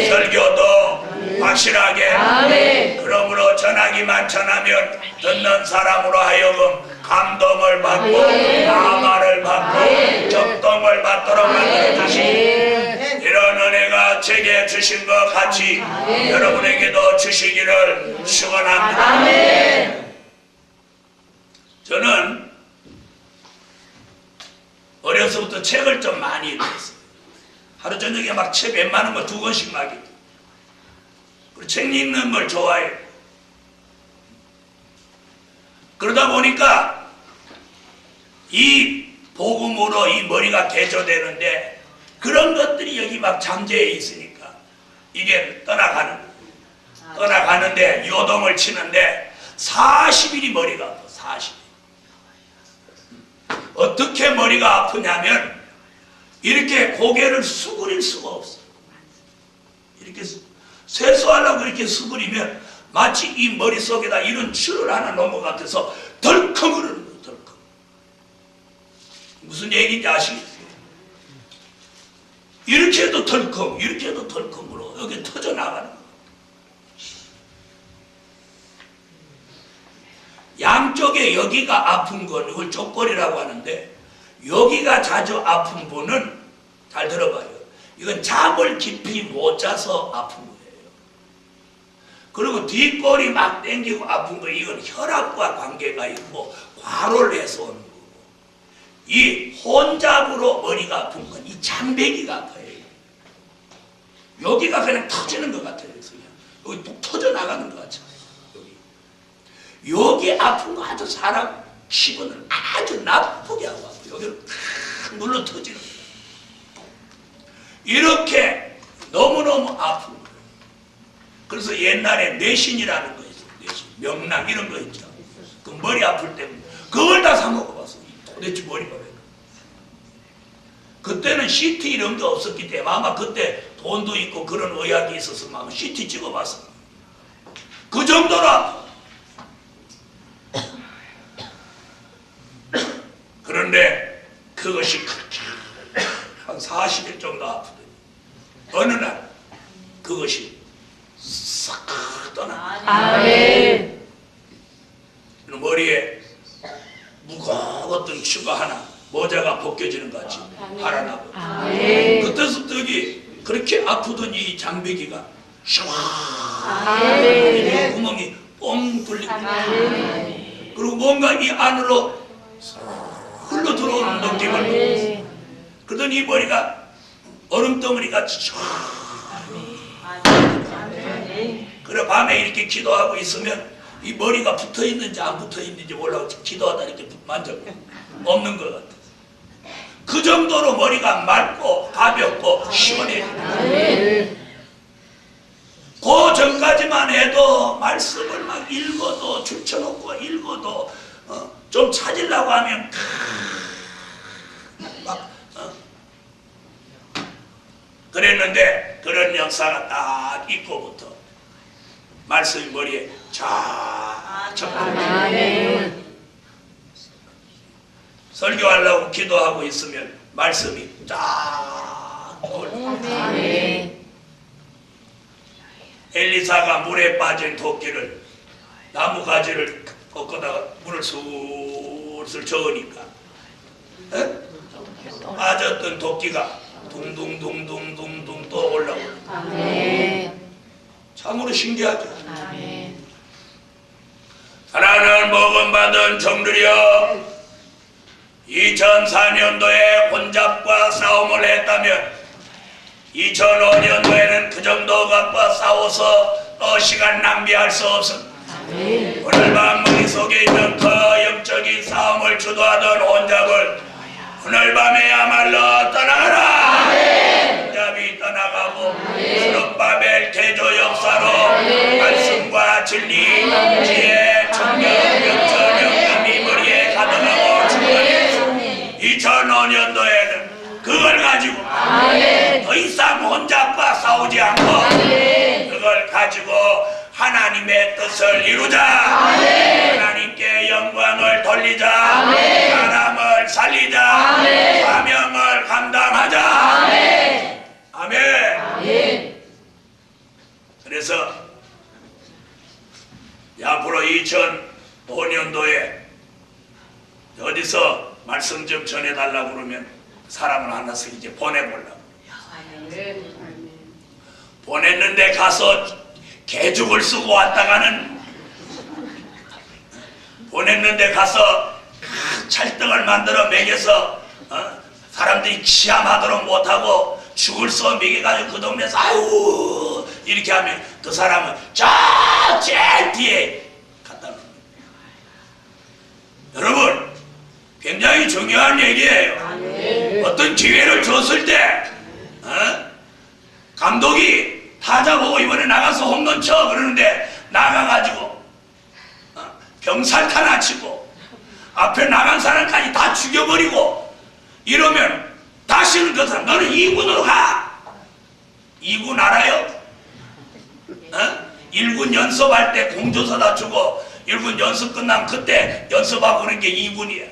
설교도 확실하게 그러므로 전하기만 전하면 듣는 사람으로 하여금 감동을 받고 감화를 받고 적동을 받도록 만들어 주시니 이런 은혜가 제게 주신 것 같이 여러분에게도 주시기를 축원합니다. 저는 어려서부터 책을 좀 많이 읽었어요. 하루 저녁에 막 책 웬만한 거 2권씩 막 읽고 그리고 책 읽는 걸 좋아해요. 그러다 보니까 이 복음으로 이 머리가 개조되는데 그런 것들이 여기 막 잠재해 있으니까 이게 떠나가는데 요동을 치는데 40일이 머리가 아파. 40일. 어떻게 머리가 아프냐면 이렇게 고개를 수그릴 수가 없어. 이렇게 세수하려고 이렇게 수그리면 마치 이 머릿속에다 이런 줄을 하나 놓은 것 같아서 덜컹 그러는 거예요. 덜컹. 무슨 얘기인지 아시겠어요? 이렇게 해도 덜컹, 이렇게 해도 덜컹으로 여기 터져나가는 거예요. 양쪽에 여기가 아픈 건 이걸 쪽골이라고 하는데 여기가 자주 아픈 분은 잘 들어봐요. 이건 잠을 깊이 못 자서 아픈 거예요. 그리고 뒷골이 막 땡기고 아픈 거 이건 혈압과 관계가 있고 과로를 해서 오는 거고 이 혼잡으로 머리가 아픈 건 이 장배기가 아파요. 여기가 그냥 터지는 것 같아요. 그냥 여기 뚝 터져 나가는 것 같아요. 여기 아픈 거 아주 사람 기분을 아주 나쁘게 하고 아파요. 여기를 탁 눌러 터지는 거예요. 이렇게 너무너무 아픈 거예요. 그래서 옛날에 뇌신이라는 거 있어요. 뇌신, 명랑 이런 거 있죠. 그 머리 아플 때 그걸 다 사 먹어봤어. 도대체 머리가 왜? 그때는 CT 이런 게 없었기 때문에 아마 그때 돈도 있고 그런 의학이 있어서 막 CT 찍어봤어. 그 정도로 아파. 그런데 그것이 그렇게 한 40일 정도 아프더니 어느 날 그것이 싹 떠나. 아멘. 머리에 무거웠던 추가 하나 모자가 벗겨지는 것 같이 달아나고 그때서부터 여기 그렇게 아프던 이 장배기가 샤와 구멍이 뻥 뚫리고 그리고 뭔가 이 안으로 흘러 들어오는 느낌을 그러더니 이 머리가 얼음덩어리 같이 그래 밤에 이렇게 기도하고 있으면 이 머리가 붙어 있는지 안 붙어 있는지 몰라고 기도하다 이렇게 만져보고 없는 것 같아. 그 정도로 머리가 맑고 가볍고 시원해. 그 전까지만 해도 말씀을 막 읽어도 줄쳐놓고 읽어도 좀 찾으려고 하면 막 그랬는데 그런 역사가 딱 있고부터 말씀이 머리에 쫙 접근해요. 설교하려고 기도하고 있으면 말씀이 쫙 떠올라요. 엘리사가 물에 빠진 토끼를 나무 가지를 꺾어다가 물을 술술 저으니까 빠졌던 도끼가 둥둥둥둥둥둥 또 올라오고. 아멘. 참으로 신기하죠. 아멘. 하나는 복음받은 정들이여, 2004년도에 혼잡과 싸움을 했다면 2005년도에는 그 정도 갖고 싸워서 또 시간 낭비할 수 없습니다. 오늘 밤 머릿속에 있는 그 영적인 싸움을 주도하던 혼잡을 오늘 밤에야말로 떠나가라. 혼잡이 떠나가고 스룹바벨 개조 역사로 말씀과 진리, 지혜, 청년, 명철, 영감이 머리에 가득하고 충만해서 2005년도에는 그걸 가지고 더 이상 혼잡과 싸우지 않고 그걸 가지고 하나님의 뜻을 이루자. 하나님께 영광을 돌리자. 사람을 살리자. 사명을 감당하자. 아멘. 그래서 앞으로 2005년도에 어디서 말씀 좀 전해달라고 그러면 사람을 하나씩 이제 보내보려고. 보냈는데 가서 개죽을 쓰고 왔다가는, 보냈는데 가서 찰떡을 만들어 먹여서 사람들이 취함하도록 못하고 죽을 써 먹여가지고 그 동네에서 아유 이렇게 하면 그 사람은 저 제일 뒤에 갖다 놓는 거예요. 여러분, 굉장히 중요한 얘기예요. 어떤 기회를 줬을 때 감독이 타자 보고 이번에 나가서 홈런 쳐 그러는데 나가가지고 병살타 치고 앞에 나간 사람까지 다 죽여버리고 이러면 다시는 그 사람 너는 2군으로 가. 2군 알아요? 1군 연습할 때 공조사다 주고 1군 연습 끝나면 그때 연습하고 그런 게 2군이야.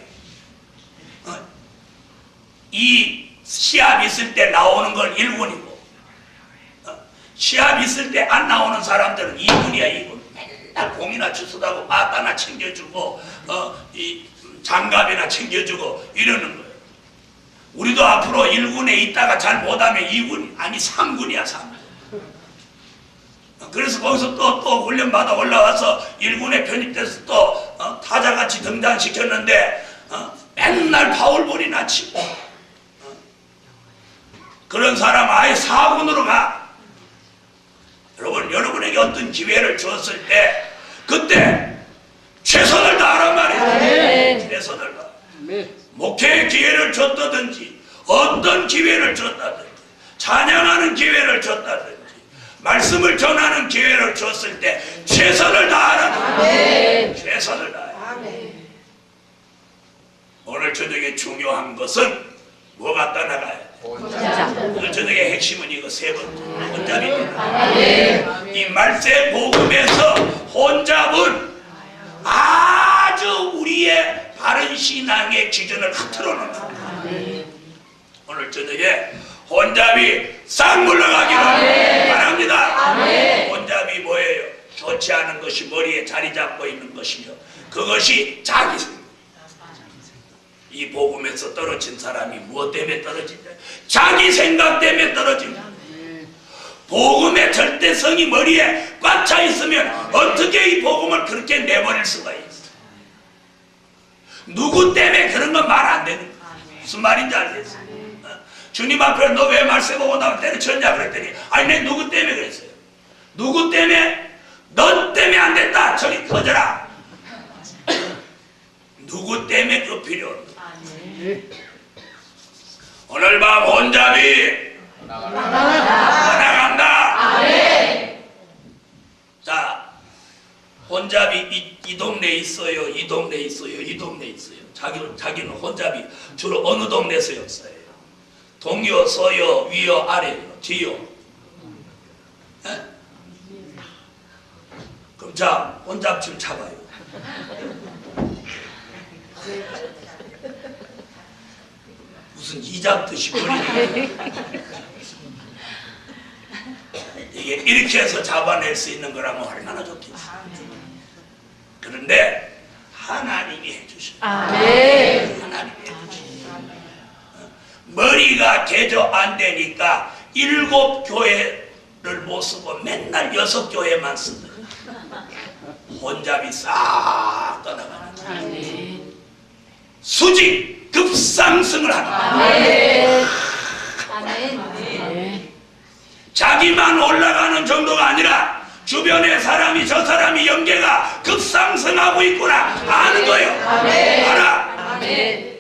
이 시합 있을 때 나오는 건 1군이고 시합 있을 때 안 나오는 사람들은 2군이야. 2군. 맨날 공이나 주스다고 빠따나 챙겨주고 이 장갑이나 챙겨주고 이러는 거예요. 우리도 앞으로 1군에 있다가 잘 못하면 2군 아니 3군이야. 3군. 그래서 거기서 또 훈련받아 올라와서 1군에 편입돼서 또 타자같이 등단시켰는데 맨날 파울볼이나 치고 그런 사람 아예 4군으로 가. 여러분, 여러분에게 어떤 기회를 주었을 때 그때 최선을 다하란 말이에요. 최선을 다. 목회의 기회를 줬다든지 어떤 기회를 줬다든지 찬양하는 기회를 줬다든지 말씀을 전하는 기회를 줬을 때 최선을 다하라. 최선을 다해. 오늘 저녁에 중요한 것은 뭐가 떠나가야 돼? 오늘 저녁의 핵심은 이거 세 번째 혼잡입니다. 이 말세 복음에서 혼잡은 아주 우리의 바른 신앙의 기준을 흐트러 놓는 오늘 저녁에 혼잡이 싹 물러가기를 바랍니다. 혼잡이 뭐예요? 좋지 않은 것이 머리에 자리 잡고 있는 것이며 그것이 자기 생각. 이 복음에서 떨어진 사람이 무엇 때문에 떨어지냐? 자기 생각 때문에 떨어진다. 복음의 절대성이 머리에 꽉 차 있으면 어떻게 이 복음을 그렇게 내버릴 수가 있어? 누구 때문에 그런 건 말 안 되는 거야. 무슨 말인지 알겠어? 주님 앞에 너 왜 말씀 보고 나를 때려쳤냐 그랬더니 아니 내 누구 때문에 그랬어요. 누구 때문에? 너 때문에 안 됐다. 저리 꺼져라. 누구 때문에 그 필요 없는 거야. 오늘 밤 혼잡이 떠나간다. 자, 혼잡이 이 동네에 있어요. 이 동네에 있어요. 이 동네에 있어요. 자기는 혼잡이 주로 어느 동네에서 역사해요? 동요, 서요, 위요, 아래요, 뒤요. 에? 그럼 자, 혼잡 좀 잡아요. 무슨 이 잡듯이 버리네. 이게 이렇게 해서 잡아낼 수 있는 거라면 얼마나 좋겠어. 그런데 하나님이 해주셔요. 아멘. 하나님이 해주셔요. 머리가 개조 안 되니까 7 교회를 못 쓰고 맨날 6 교회만 쓰더라. 혼잡이 싹 떠나가는 거예요. 아멘. 수직 급상승을 하는 거예요. 아멘. 아멘. 자기만 올라가는 정도가 아니라 주변의 사람이 저 사람이 영계가 급상승하고 있구나 아는 거예요. 알아? 아멘.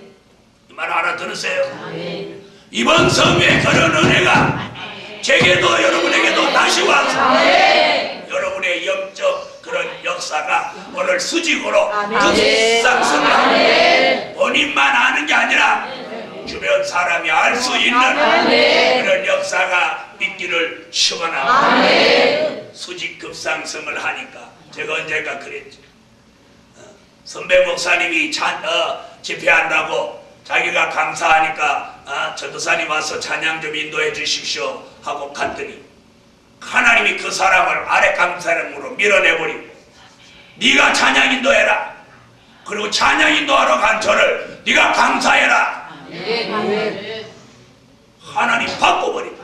이 말 알아들으세요? 아멘. 이번 성회에 그런 은혜가 제게도 여러분에게도 다시 와서 여러분의 영적 그런 역사가 오늘 수직으로 급상승을 하고 본인만 아는 게 아니라 주변 사람이 알 수 있는 그런 역사가 있기를 축원합니다. 수직 급상승을 하니까 제가 언젠가 그랬죠. 선배 목사님이 집회한다고 자기가 강사하니까 전도사님 와서 찬양 좀 인도해 주십시오 하고 갔더니 하나님이 그 사람을 아래 강사람으로 밀어내버리고 네가 찬양 인도해라. 그리고 찬양 인도하러 간 저를 네가 강사해라. 하나님 바꿔버리고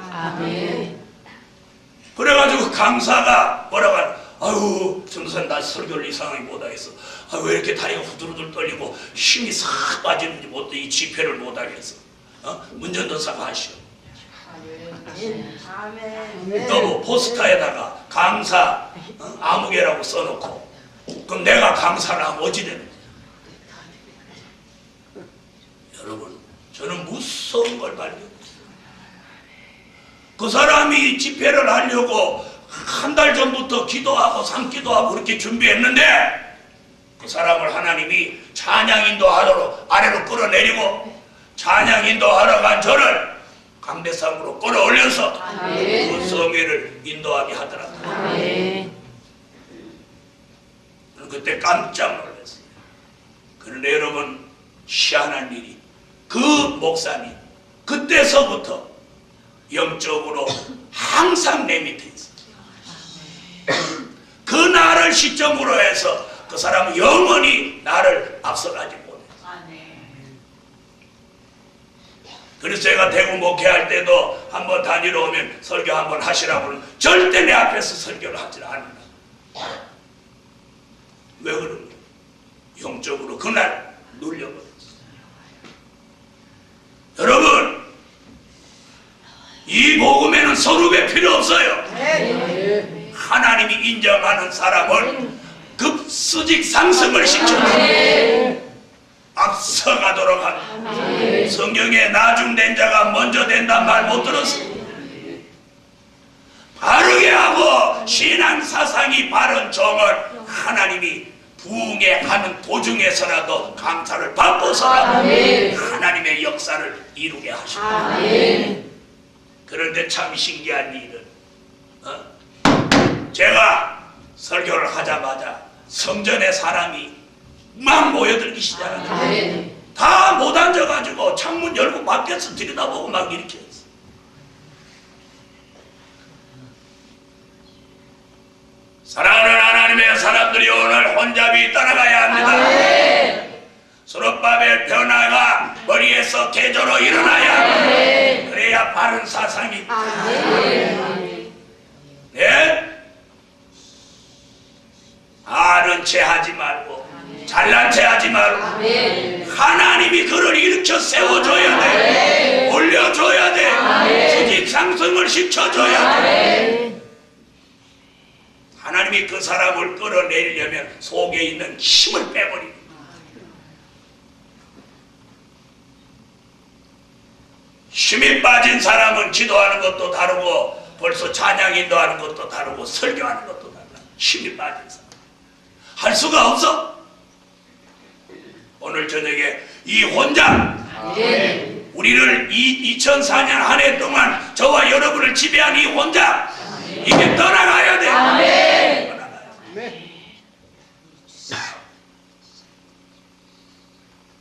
그래가지고 강사가 뭐라고 하나, 아유 전도사님 나 설교를 이상하게 못하겠어. 아유 왜 이렇게 다리가 후들후들 떨리고 힘이 싹 빠지는지 이 집회를 못하겠어. 문전도사가 하시오. 또 뭐 포스터에다가 강사 아무개라고 써놓고 그럼 내가 강사를 하면 어찌 되는 거야. 여러분 저는 무서운 걸 발견했어요. 그 사람이 집회를 하려고 한 달 전부터 기도하고 상기도하고 그렇게 준비했는데 그 사람을 하나님이 찬양 인도하도록 아래로 끌어내리고 찬양 인도하러 간 저를 강대상으로 끌어올려서 그 성회를 인도하게 하더라고요. 그때 깜짝 놀랐어요. 그런데 여러분 희한한 일이 그 목사님 그때서부터 영적으로 항상 내 밑에 있어요. 그 날을 시점으로 해서 그 사람은 영원히 나를 앞서가지 못해요. 그래서 제가 대구 목회할 때도 한번 다니러 오면 설교 한번 하시라고는 절대 내 앞에서 설교를 하지 않는다. 왜 그런가? 영적으로 그날 눌려버렸어요. 여러분 이 복음에는 서류배 필요 없어요. 하나님이 인정하는 사람을 급수직 상승을 시켜서 앞서가도록 하는 성경에 나중된 자가 먼저 된단 말 못 들었어요. 바르게 하고 신앙 사상이 바른 종을 하나님이 부흥해 하는 도중에서라도 강사를 바꿔서라도 하나님의 역사를 이루게 하십니다. 그런데 참 신기한 일은 제가 설교를 하자마자 성전에 사람이 막 모여들기 시작하더라고요. 다 못 앉아가지고 창문 열고 밖에서 들여다보고 막 이렇게 했어요. 사랑하는 하나님의 사람들이 오늘 혼잡이 떠나가야 합니다. 수롯바벨 변화가 머리에서 계조로 일어나야 합니다. 그래야 바른 사상이 네? 아는 체 하지 말고 잘난 체 하지 말고 하나님이 그를 일으켜 세워줘야 돼. 올려줘야 돼. 수직 상승을 시켜줘야 돼. 하나님이 그 사람을 끌어내리려면 속에 있는 힘을 빼버립니다. 힘이 빠진 사람은 기도하는 것도 다르고 벌써 찬양 인도하는 것도 다르고 설교하는 것도 달라. 힘이 빠진 사람 할 수가 없어. 오늘 저녁에 이 혼잡 우리를 2004년 한 해 동안 저와 여러분을 지배한 이 혼잡 이게 떠나가야 돼. 떠나가야 돼.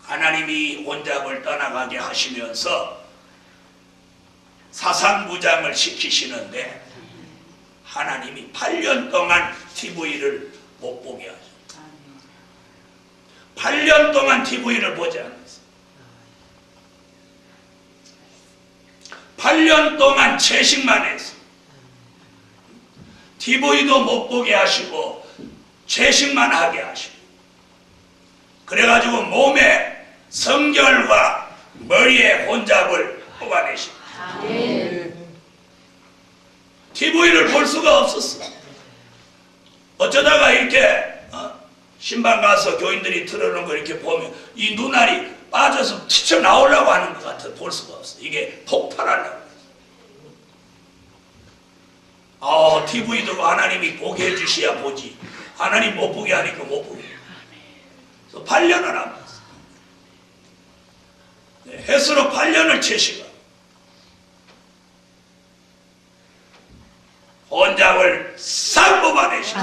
하나님이 혼잡을 떠나가게 하시면서 사상무장을 시키시는데 하나님이 8년 동안 TV를 못 보게 하셨어요. 8년 동안 TV를 보지 않았어요. 8년 동안 채식만 했어요. TV도 못 보게 하시고 채식만 하게 하시고, 그래가지고 몸에 성결과 머리에 혼잡을 뽑아내시고 TV를 볼 수가 없었어. 어쩌다가 이렇게 신방 가서 교인들이 틀어놓은 거 이렇게 보면 이 눈알이 빠져서 튀쳐나오려고 하는 것 같아. 볼 수가 없어. 이게 폭발하려고. TV도 하나님이 보게 해주셔야 보지. 하나님 못 보게 하니까 못 보게. 그래서 8년을 안 봤어. 햇수로 8년을 채식하. 혼잡을 싹 뽑아내시고.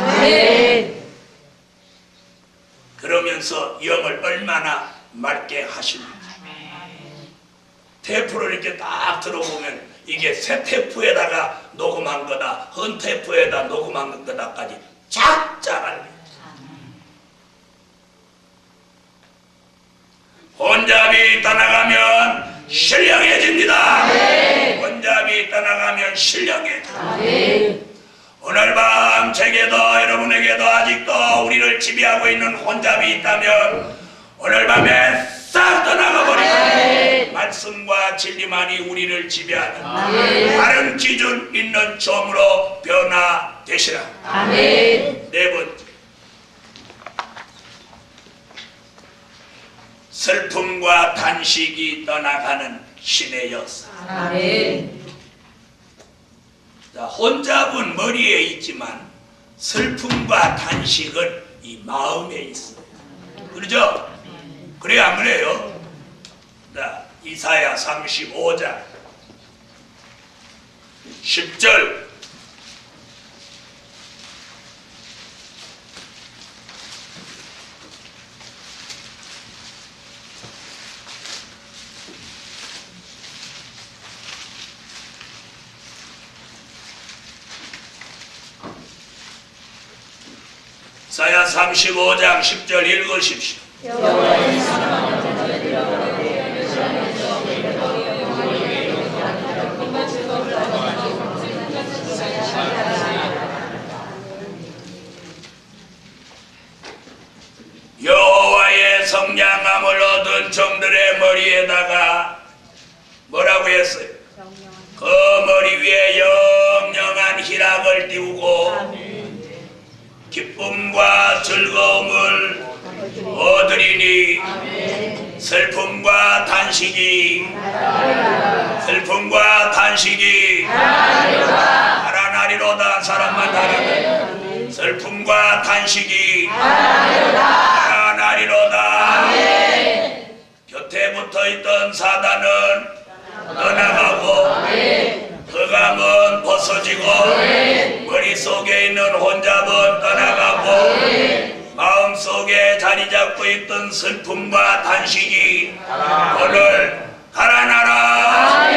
그러면서 영을 얼마나 맑게 하십니까? 테이프를 이렇게 딱 들어보면 이게 새 테이프에다가 녹음한 거다, 헌 테이프에다 녹음한 거다까지 작작알려. 혼잡이 떠나가면 신령해집니다. 혼잡이 떠나가면 신령해집니다. 오늘 밤 제게도 여러분에게도 아직도 우리를 지배하고 있는 혼잡이 있다면 오늘 밤에 싹 떠나가 버리고 말씀과 진리만이 우리를 지배하는 다른 기준 있는 점으로 변화되시라. 네 번째, 슬픔과 단식이 떠나가는 신의 역사. 자, 혼잡은 머리에 있지만 슬픔과 단식은 이 마음에 있어요. 그러죠? 그래요, 안 그래요? 자, 이사야 35장 10절. 이사야 35장 10절 읽으십시오. 여호와의 성량함을 얻은 종들의 머리에다가 뭐라고 했어요? 그 머리 위에 영영한 희락을 띄우고 기쁨과 즐거움을 얻으리니 슬픔과 단식이 달아나리로다. 사람만 달아나. 슬픔과 단식이 달아나리로다. 곁에 붙어있던 사단은 떠나가고 흑암은 벗어지고 머릿속에 있는 혼잡은 떠나가고 마음속에 자리 잡고 있던 슬픔과 단식이 오늘 달아나라.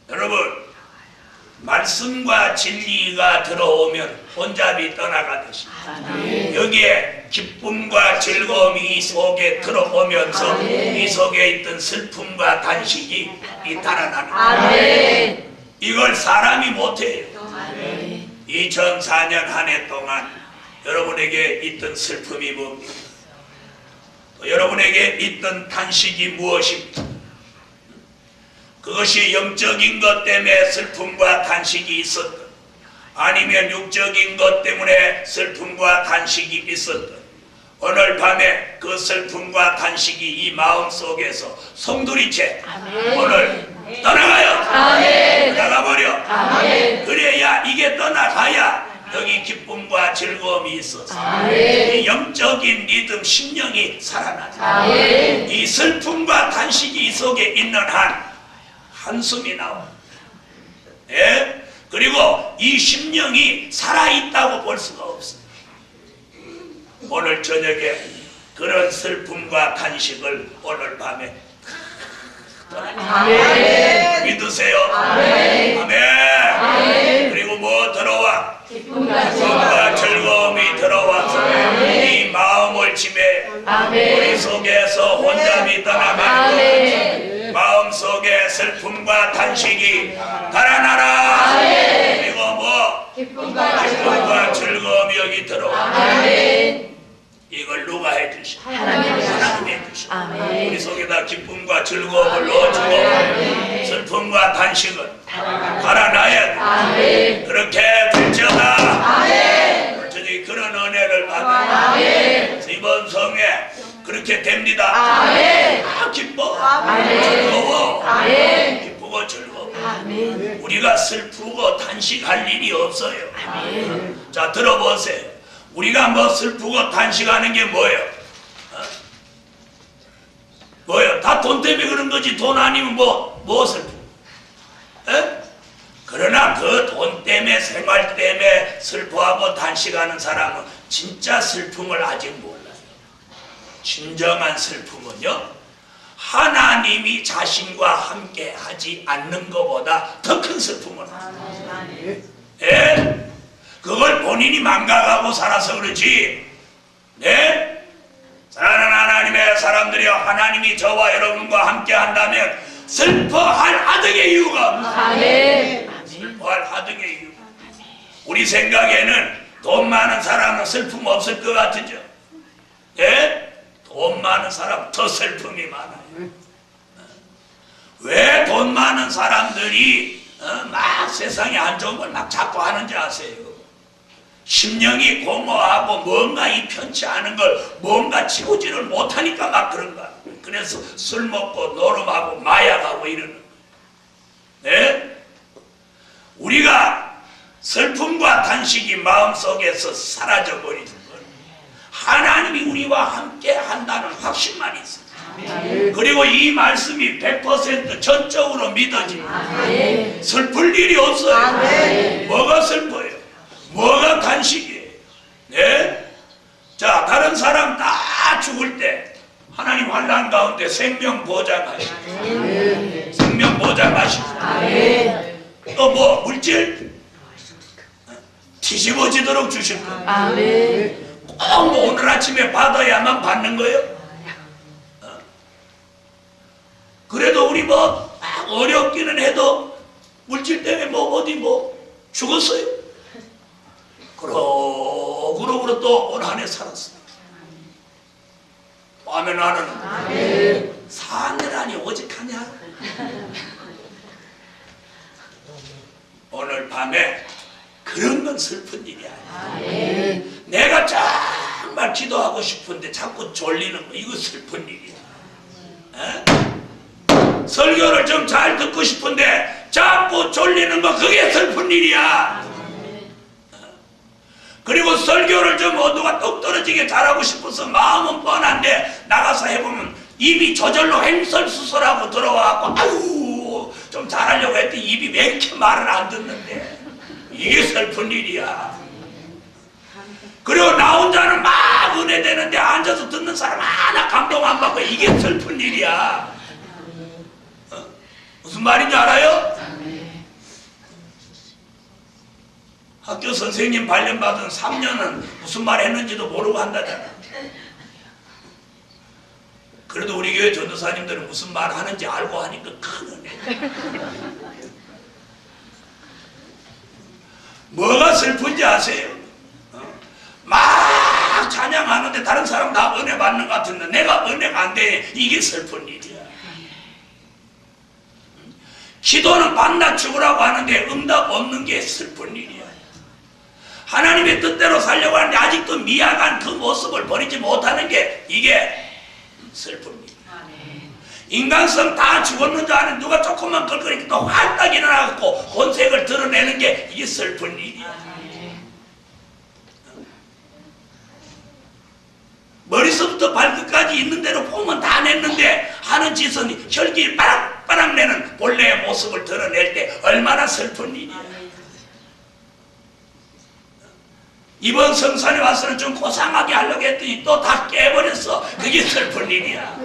여러분, 말씀과 진리가 들어오면 혼잡이 떠나가듯이 여기에 기쁨과 즐거움이 이 속에 들어오면서 이 속에 있던 슬픔과 단식이 이 달아나는 이걸 사람이 못해요. 2004년 한 해 동안 여러분에게 있던 슬픔이 뭡니까? 또 여러분에게 있던 단식이 무엇입니까? 그것이 영적인 것 때문에 슬픔과 단식이 있었든 아니면 육적인 것 때문에 슬픔과 단식이 있었든 오늘 밤에 그 슬픔과 단식이 이 마음속에서 송두리째 오늘 떠나가요. 떠나가버려. 그래야 이게 떠나가야 여기 기쁨과 즐거움이 있어서 이 영적인 리듬 심령이 살아나죠. 이 슬픔과 단식이 이 속에 있는 한 한숨이 나와. 예? 그리고 이 심령이 살아있다고 볼 수가 없어요. 오늘 저녁에 그런 슬픔과 단식을 오늘 밤에 믿으세요. 아멘. 그리고 뭐 들어와? 기쁨과 즐거움이 들어와서 이 마음 아멘. 우리 속에서 혼잡이 떠나가고 아멘. 마음속에 슬픔과 탄식이 달아나라. 아멘. 그리고 뭐 기쁨과 기쁨과 즐거움이 여기 들어와. 아멘. 이걸 누가 해주셔? 하나님이 하나님이 해주셔. 아멘. 우리 속에다 기쁨과 즐거움을 넣어주고 슬픔과 탄식을 달아나야 돼. 아멘. 그렇게 될지어다. 아멘. 저기 그런 은혜를 받아. 아멘. 이번 성에 그렇게 됩니다. 아멘. 기뻐. 아멘. 즐거워. 아멘. 기쁘고 즐거워. 아멘. 우리가 슬프고 탄식할 일이 없어요. 아멘. 자, 들어보세요. 우리가 뭐 슬프고 탄식하는 게 뭐예요? 뭐예요? 다 돈 때문에 그런 거지. 돈 아니면 뭐 슬프? 에? 그러나 그 돈 때문에 생활 때문에 슬퍼하고 탄식하는 사람은 진짜 슬픔을 아직 몰라요. 진정한 슬픔은요, 하나님이 자신과 함께 하지 않는 것보다 더 큰 슬픔을 합니다. 예? 그걸 본인이 망각하고 살아서 그러지. 네? 사랑하는 하나님의 사람들이여, 하나님이 저와 여러분과 함께 한다면 슬퍼할 하등의 이유가 없어요. 아멘. 슬퍼할 하등의 이유. 우리 생각에는 돈 많은 사람은 슬픔 없을 것 같으죠? 예? 돈 많은 사람 더 슬픔이 많아요. 왜 돈 많은 사람들이 막 세상에 안 좋은 걸 막 자꾸 하는지 아세요? 심령이 공허하고 뭔가 이 편치 않은 걸 뭔가 지우지를 못하니까 막 그런 거야. 그래서 술 먹고 노름하고 마약하고 이러는 거야. 네? 우리가 슬픔과 탄식이 마음속에서 사라져버리는 건 하나님이 우리와 함께 한다는 확신만 있어요. 그리고 이 말씀이 100% 전적으로 믿어지면 슬플 일이 없어요. 뭐가 슬퍼요? 뭐가 탄식이에요? 네? 자, 다른 사람 다 죽을 때 하나님 환난 가운데 생명 보장하시고 생명 보장하시고 또 뭐 물질 뒤집어지도록 주실 거예요. 아멘. 꼭 뭐 오늘 아침에 받아야만 받는 거예요? 그래도 우리 뭐 어렵기는 해도 물질 때문에 뭐 어디 뭐 죽었어요? 그러고 또 올 한 해 살았어요. 밤에 나는 사느라니 오직하냐? 오늘 밤에 그런 건 슬픈 일이 아니야. 내가 정말 기도하고 싶은데 자꾸 졸리는 거, 이거 슬픈 일이야. 에? 설교를 좀 잘 듣고 싶은데 자꾸 졸리는 거, 그게 슬픈 일이야. 그리고 설교를 좀 누가 똑 떨어지게 잘하고 싶어서 마음은 뻔한데 나가서 해보면 입이 저절로 횡설수설하고 들어와갖고 아유 좀 잘하려고 했더니 입이 왜 이렇게 말을 안 듣는데, 이게 슬픈 일이야. 그리고 나 혼자는 막 은혜 되는데 앉아서 듣는 사람 하나 감동 안 받고, 이게 슬픈 일이야. 무슨 말인지 알아요? 학교 선생님 발령받은 3년은 무슨 말 했는지도 모르고 한다잖아. 그래도 우리 교회 전도사님들은 무슨 말 하는지 알고 하니까 큰 은혜. 뭐가 슬픈지 아세요? 막 찬양하는데 다른 사람 다 은혜 받는 것 같은데 내가 은혜가 안 돼. 이게 슬픈 일이야. 기도는 밤낮 죽으라고 하는데 응답 없는 게 슬픈 일이야. 하나님의 뜻대로 살려고 하는데 아직도 미약한 그 모습을 버리지 못하는 게 이게 슬픈 일이야. 인간성 다 죽었는 줄 아는 누가 조금만 걸거리니까 또 활딱 일어나고 본색을 드러내는 게 이게 슬픈 일이야. 머리서부터 발끝까지 있는 대로 보면 다 냈는데 하는 짓은 혈기 빠락빠락 내는 본래의 모습을 드러낼 때 얼마나 슬픈 일이야. 이번 성산에 와서는 좀 고상하게 하려고 했더니 또 다 깨버렸어. 그게 슬픈 일이야.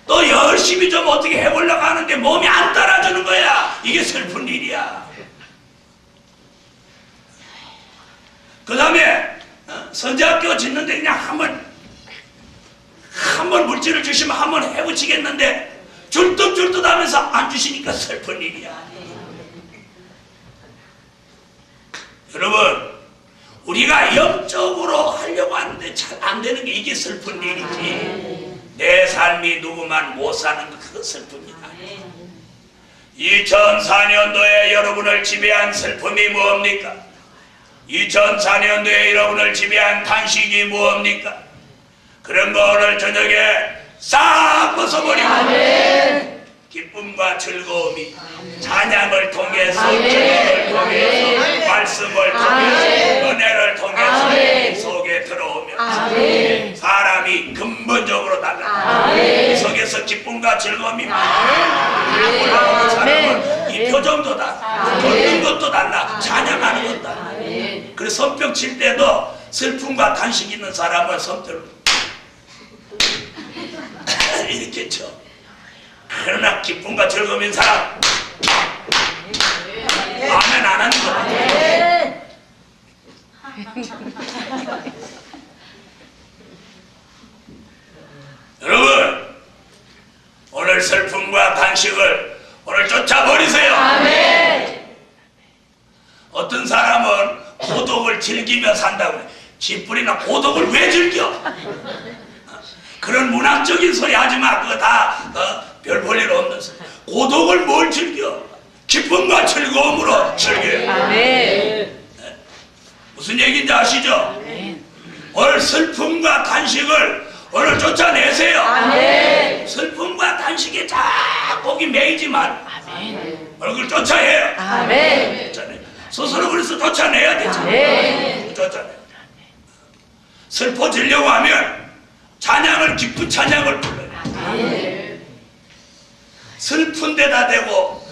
또 열심히 좀 어떻게 해보려고 하는데 몸이 안 따라주는 거야. 이게 슬픈 일이야. 그 다음에 선제학교 짓는데 그냥 한번 물질을 주시면 한번 해붙이겠는데 줄듯줄듯 하면서 안 주시니까 슬픈 일이야. 여러분, 우리가 영적으로 하려고 하는데 잘 안 되는 게 이게 슬픈 일이지. 내 삶이 누구만 못 사는 거 그거 슬픕니다. 2004년도에 여러분을 지배한 슬픔이 무엇입니까? 2004년도에 여러분을 지배한 탄식이 무엇입니까? 그런 거 오늘 저녁에 싹 벗어버리고 기쁨과 즐거움이 찬양을 통해서 기쁨을 통해서 말씀을 통해서 은혜를 통해서 이 속에 들어오면 사람이 근본적으로 달라. 이 속에서 기쁨과 즐거움이 막 올라오는 사람은 이 표정도 달라, 걷는 것도 달라, 찬양하는 것도 달라. 그래서 손뼉 칠 때도 슬픔과 탄식 있는 사람은 손뼉을 이렇게 쳐. 그러나 기쁨과 즐거움인 사람 아멘 안 하는 거. 여러분, 오늘 슬픔과 탄식을 오늘 쫓아버리세요. 어떤 사람은 고독을 즐기며 산다고 해. 지푸리나 고독을 왜 즐겨? 그런 문학적인 소리 하지 마. 그거 다 별 볼 일 없는 소리. 고독을 뭘 즐겨? 기쁨과 즐거움으로 즐겨요. 무슨 얘기인지 아시죠? 오늘 슬픔과 탄식을 오늘 쫓아내세요. 슬픔과 탄식에 자 거기 매이지 말고 얼굴 쫓아해요. 쫓아내. 스스로 그래서 쫓아내야 되죠. 쫓아내. 슬퍼지려고 하면 찬양을, 기쁜 찬양을 불러요. 슬픈 데다 대고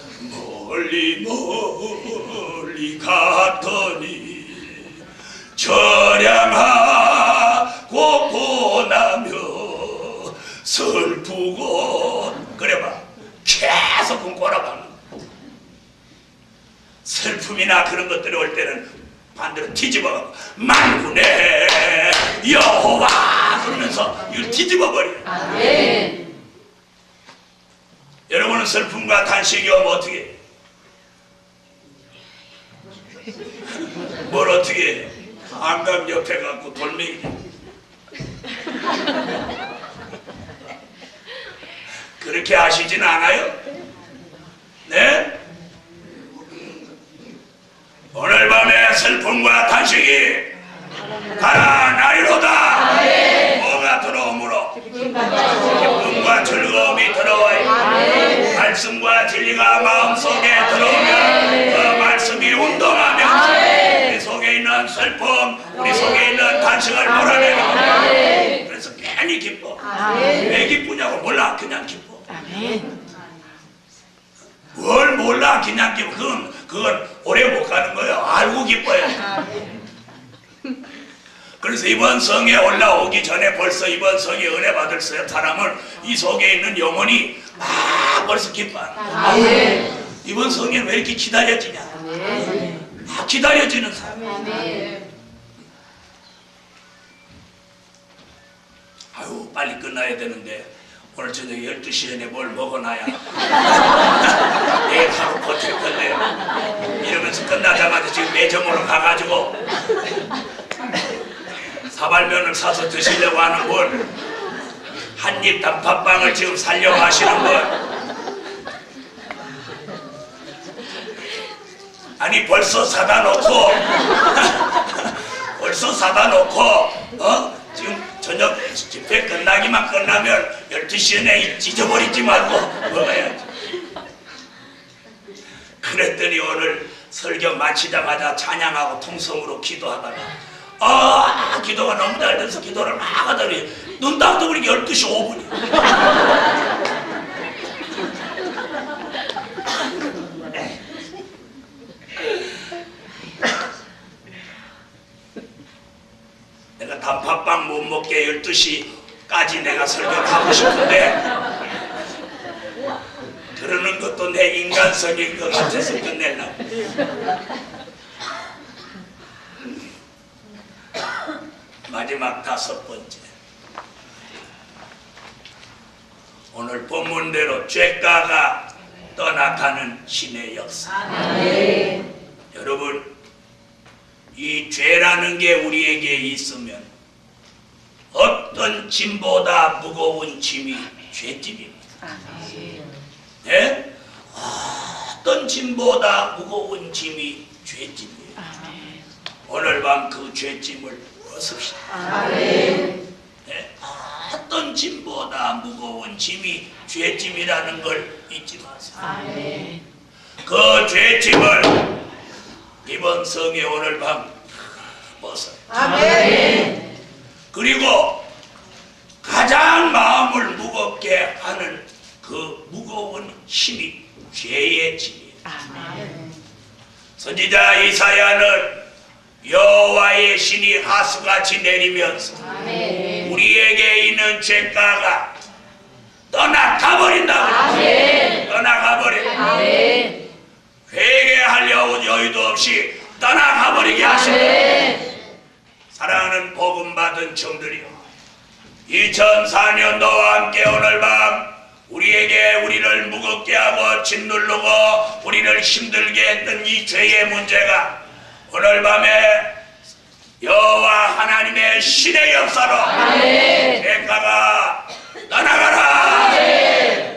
멀리 멀리 갔더니 저량하고 고나며 슬프고 그래봐. 계속 꿈꿔라봐. 슬픔이나 그런 것들이 올 때는 반대로 뒤집어 만군의 여호와 그러면서 이걸 뒤집어 버려요. 여러분은 슬픔과 탄식이 오면 어떻게 해요? 뭘 어떻게 해요? 한강 옆에 갖고 돌멩이 그렇게 하시진 않아요? 네? 오늘 밤에 슬픔과 탄식이 달아나리로다. 뭐가 들어오므로 기쁨과 즐거움이 들어와요. 말씀과 진리가 마음속에 들어오면 그 말씀이 운동하면서 우리 속에 있는 슬픔, 우리 속에 있는 탄식을 몰아내는 거예요. 그래서 괜히 기뻐. 왜 기쁘냐고 몰라. 그냥 기뻐. 뭘 몰라. 그냥 기뻐. 그건 오래 못 가는 거예요. 알고 기뻐요. 그래서 이번 성에 올라오기 전에 벌써 이번 성에 은혜 받을 사람은 이 속에 있는 영혼이 벌써 기뻐하는. 이번 성에 왜 이렇게 기다려지냐. 기다려지는 사람. 아유 빨리 끝나야 되는데 오늘 저녁 12시에 뭘 먹어놔야 내일 하루 버틸 건데 이러면서 끝나자마자 지금 매점으로 가가지고 사발면을 사서 드시려고 하는 분, 한입 단팥빵을 지금 살려고 하시는 분, 아니 벌써 사다 놓고 지금 저녁 집회 끝나기만 끝나면 12시에 내 찢어버리지 말고 먹어야지. 그랬더니 오늘 설교 마치자마자 찬양하고 통성으로 기도하다가 기도가 너무 잘 돼서 기도를 막 하더니 눈 딱 떠보니까 12시 5분이. 내가 단팥빵 못 먹게 12시까지 내가 설교를 하고 싶은데 그러는 것도 내 인간성인 것 같아서 끝내려고. 마지막 5번째. 오늘 본문대로 죄가가 떠나가는 신의 역사. 여러분, 이 죄라는 게 우리에게 있으면 어떤 짐보다 무거운 짐이 죄짐입니다. 네? 어떤 짐보다 무거운 짐이 죄짐이에요. 오늘 밤 그 죄짐을 벗읍시다. 네? 어떤 짐보다 무거운 짐이 죄짐이라는 걸 잊지 마세요. 그 죄짐을 이번 성에 오늘 밤 벗어요. 그리고 가장 마음을 무겁게 하는 그 무거운 힘이 죄의 짐이에요. 선지자 이사야는 여호와의 신이 하수같이 내리면서 우리에게 있는 죄가가 떠나가버린다고. 떠나가버려. 회개할 여유도 없이 떠나가버리게 하시네. 사랑하는 복음 받은 청들이여, 2004년도와 함께 오늘 밤 우리를 무겁게 하고 짓누르고 우리를 힘들게 했던 이 죄의 문제가 오늘 밤에 여호와 하나님의 신의 역사로 죄가가 떠나가라.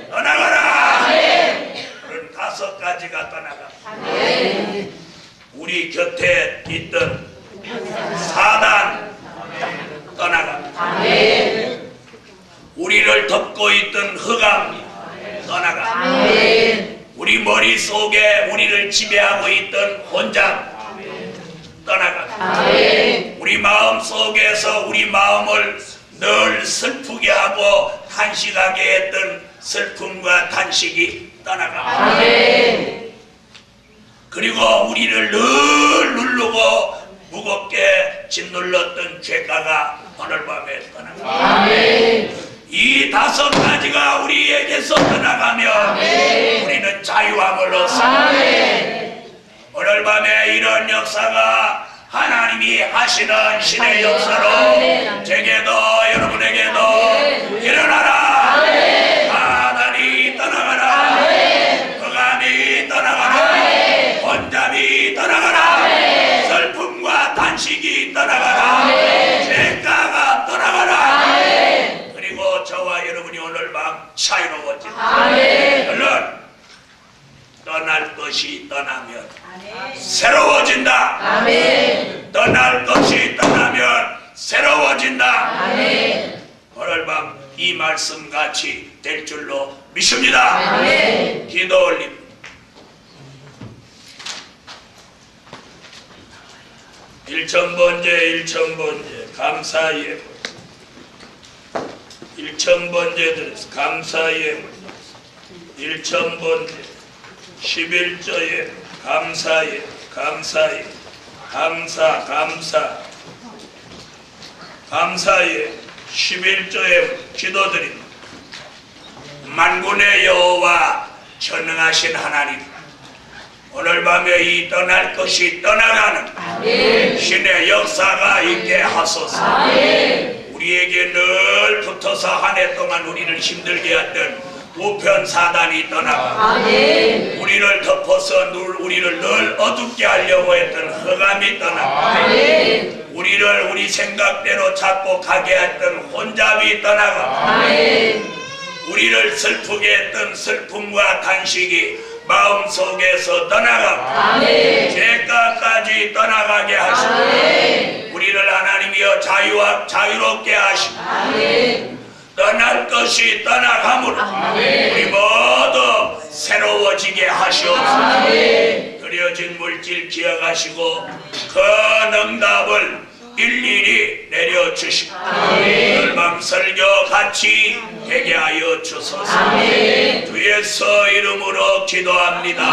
떠나가라. 그런 5가지가 떠나가. 우리 곁에 있던 사단 떠나가. 우리를 덮고 있던 흑암 떠나가. 우리 머릿속에 우리를 지배하고 있던 혼잡 떠나가. 우리 마음속에서 우리 마음을 늘 슬프게 하고 탄식하게 했던 슬픔과 탄식이 떠나가. 그리고 우리를 늘 누르고 무겁게 짓눌렀던 죄가가 오늘 밤에 떠나가. 이 5가지가 우리에게서 떠나가면 우리는 자유함을 얻습니다. 오늘 밤에 이런 역사가 하나님이 하시는 신의 역사로 제게도 여러분에게도 일어나라. 사단이 떠나가라. 흑암이 떠나가라. 혼잡이 떠나가라. 슬픔과 단식이 떠나가라. 죄가가 떠나가라. 그리고 저와 여러분이 오늘 밤 자유로워진다. 물론 떠날 것이 떠나면 새로워진다. 떠날 것이 떠나면 새로워진다. 오늘 밤 이 말씀 같이 될 줄로 믿습니다. 기도 올립니다. 일천번제 감사의 1000번제 드려서 감사의 1000번제 11조에 감사의 감사의 11조에 기도드립니다. 만군의 여호와 전능하신 하나님, 오늘 밤에 이 떠날 것이 떠나가는 신의 역사가 있게 하소서. 우리에게 늘 붙어서 한 해 동안 우리를 힘들게 했던 우편 사단이 떠나가, 우리를 덮어서 우리를 늘 어둡게 하려고 했던 흑암이 떠나가, 우리를 우리 생각대로 잡고 가게 했던 혼잡이 떠나가, 우리를 슬프게 했던 슬픔과 단식이 마음속에서 떠나가, 죄가까지 떠나가게 하시고 우리를 하나님이여 자유롭게 하시고 떠날 것이 떠나가므로 우리 모두 새로워지게 하시옵소서. 그려진 물질 기억하시고 그 응답을 일일이 내려주시고 열방 설교 같이 되게 하여 주소서. 주 예수 이름으로 기도합니다.